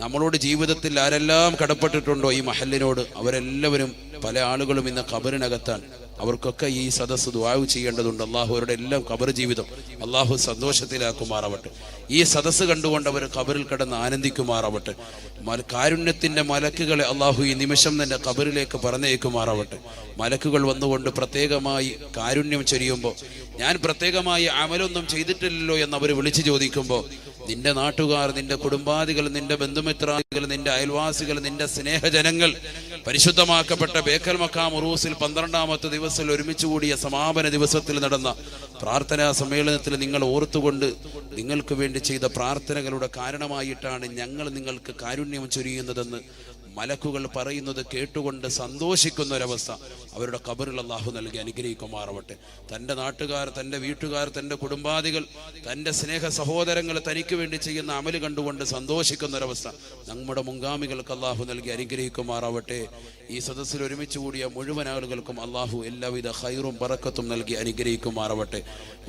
നമ്മളോട് ജീവിതത്തിൽ ആരെല്ലാം കടപ്പെട്ടിട്ടുണ്ടോ ഈ മഹല്ലിനോട്, അവരെല്ലാവരും പല ആളുകളും ഇന്ന് ഖബറിനകത്താണ്. അവർക്കൊക്കെ ഈ സദസ്സ് ദുആ ചെയ്യേണ്ടതുണ്ട്. അള്ളാഹു അവരുടെ എല്ലാം ഖബർ ജീവിതം അള്ളാഹു സന്തോഷത്തിലാക്കുമാറാവട്ടെ. ഈ സദസ്സ് കണ്ടുകൊണ്ട് അവർ ഖബറിൽ കിടന്ന് ആനന്ദിക്കുമാറാവട്ടെ. കാരുണ്യത്തിന്റെ മലക്കുകളെ അള്ളാഹു ഈ നിമിഷം തന്നെ ഖബറിലേക്ക് പറഞ്ഞേക്കുമാറാവട്ടെ. മലക്കുകൾ വന്നുകൊണ്ട് പ്രത്യേകമായി കാരുണ്യം ചൊരിയുമ്പോൾ, ഞാൻ പ്രത്യേകമായി അമലൊന്നും ചെയ്തിട്ടില്ലല്ലോ എന്ന് അവർ വിളിച്ചു ചോദിക്കുമ്പോൾ, നിന്റെ നാട്ടുകാർ, നിന്റെ കുടുംബാദികൾ, നിന്റെ ബന്ധുമിത്രാദികൾ, നിന്റെ അയൽവാസികൾ, നിന്റെ സ്നേഹജനങ്ങൾ പരിശുദ്ധമാക്കപ്പെട്ട ബേക്കൽ മഖാം ഉറൂസിൽ 12ാമത്തെ ദിവസത്തിൽ ഒരുമിച്ച് കൂടിയ സമാപന ദിവസത്തിൽ നടന്ന പ്രാർത്ഥനാ സമ്മേളനത്തിൽ നിങ്ങൾ ഓർത്തുകൊണ്ട് നിങ്ങൾക്ക് വേണ്ടി ചെയ്ത പ്രാർത്ഥനകളുടെ കാരണമായിട്ടാണ് ഞങ്ങൾ നിങ്ങൾക്ക് കാരുണ്യം ചൊരിയുന്നതെന്ന് മലക്കുകൾ പറയുന്നത് കേട്ടുകൊണ്ട് സന്തോഷിക്കുന്ന ഒരവസ്ഥ അവരുടെ ഖബറിൽ അല്ലാഹു നൽകി അനുഗ്രഹിക്കുമാറാവട്ടെ. തൻ്റെ നാട്ടുകാർ, തൻ്റെ വീട്ടുകാർ, തൻ്റെ കുടുംബാദികൾ, തൻ്റെ സ്നേഹ സഹോദരങ്ങൾ തനിക്ക് വേണ്ടി ചെയ്യുന്ന അമല് കണ്ടുകൊണ്ട് സന്തോഷിക്കുന്ന ഒരവസ്ഥ നമ്മുടെ മുൻഗാമികൾക്ക് അല്ലാഹു നൽകി അനുഗ്രഹിക്കുമാറാവട്ടെ. ഈ സദസ്സിൽ ഒരുമിച്ച് കൂടിയ മുഴുവൻ ആളുകൾക്കും അല്ലാഹു എല്ലാവിധ ഖൈറും ബറക്കത്തും നൽകി അനുഗ്രഹിക്കുമാറാവട്ടെ.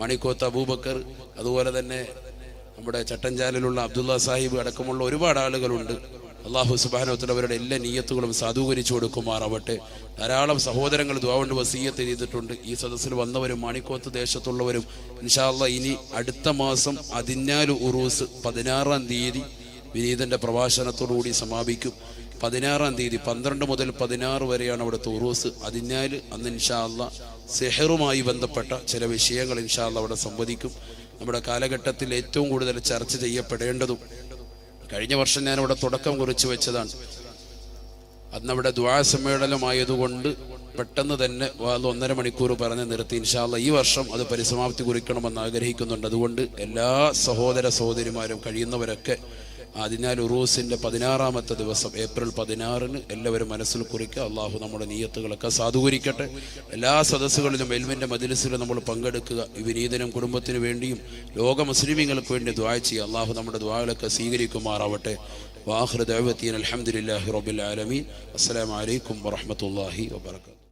മണിക്കോത്ത് അബൂബക്കർ, അതുപോലെ തന്നെ നമ്മുടെ ചട്ടഞ്ചാലിലുള്ള അബ്ദുള്ള സാഹിബ് അടക്കമുള്ള ഒരുപാട് ആളുകളുണ്ട്. അല്ലാഹു സുബ്ഹാനഹു വ തആല അവരുടെ എല്ലാ നിയ്യത്തുകളും സാധൂകരിച്ചു കൊടുക്കുമാറാവട്ടെ. ധാരാളം സഹോദരങ്ങൾ ദുആ കൊണ്ട് വസിയ്യത്ത് ചെയ്തിട്ടുണ്ട്. ഈ സദസ്സിൽ വന്നവരും മാണിക്കോത്ത് ദേശത്തുള്ളവരും ഇൻഷാ അല്ലാഹ് ഇനി അടുത്ത മാസം അതിഞ്ഞാല് ഉറൂസ് 16-ാം തീയതി വിനീതന്റെ പ്രഭാഷണത്തോടുകൂടി സമാപിക്കും. 16-ാം തീയതി 12 മുതൽ 16 വരെയാണ് അവിടുത്തെ ഉറൂസ്. അതിഞ്ഞാല് അന്ന് ഇൻഷാ അല്ലാഹ് സിഹറുമായി ബന്ധപ്പെട്ട ചില വിഷയങ്ങൾ ഇൻഷാ അല്ലാഹ് അവിടെ സംവദിക്കും. നമ്മുടെ കാലഘട്ടത്തിൽ ഏറ്റവും കൂടുതൽ ചർച്ച ചെയ്യപ്പെടേണ്ടതും കഴിഞ്ഞ വർഷം ഞാനിവിടെ തുടക്കം കുറിച്ച് വെച്ചതാണ്. അന്നവിടെ ദുആ സമ്മേളനമായതുകൊണ്ട് പെട്ടെന്ന് തന്നെ 1.5 മണിക്കൂർ പറഞ്ഞ് നിർത്തി. ഇൻഷാ അല്ലാഹ് ഈ വർഷം അത് പരിസമാപ്തി കുറിക്കണമെന്ന് ആഗ്രഹിക്കുന്നുണ്ട്. അതുകൊണ്ട് എല്ലാ സഹോദര സഹോദരിമാരും കഴിയുന്നവരൊക്കെ അതിനാൽ ഉറൂസിന്റെ 16-ാമത്തെ ദിവസം ഏപ്രിൽ 16-ന് എല്ലാവരും മനസ്സിൽ കുറിക്കുക. അള്ളാഹു നമ്മുടെ നിയ്യത്തുകളൊക്കെ സാധൂകരിക്കട്ടെ. എല്ലാ സദസ്സുകളിലും എൽമിന്റെ മജ്‌ലിസിലും നമ്മൾ പങ്കെടുക്കുക. ഈ വിനീതനും കുടുംബത്തിന് വേണ്ടിയും ലോക മുസ്ലിമീങ്ങൾക്ക് വേണ്ടി ദുആ ചെയ്യുക. അള്ളാഹു നമ്മുടെ ദുആകളൊക്കെ സ്വീകരിക്കുമാറാവട്ടെ. വാഖിറു ദഅവതീന അൽഹംദുലില്ലാഹി റബ്ബിൽ ആലമീൻ. അസ്സലാമു അലൈക്കും വറഹ്മത്തുള്ളാഹി വബറകാതുഹു.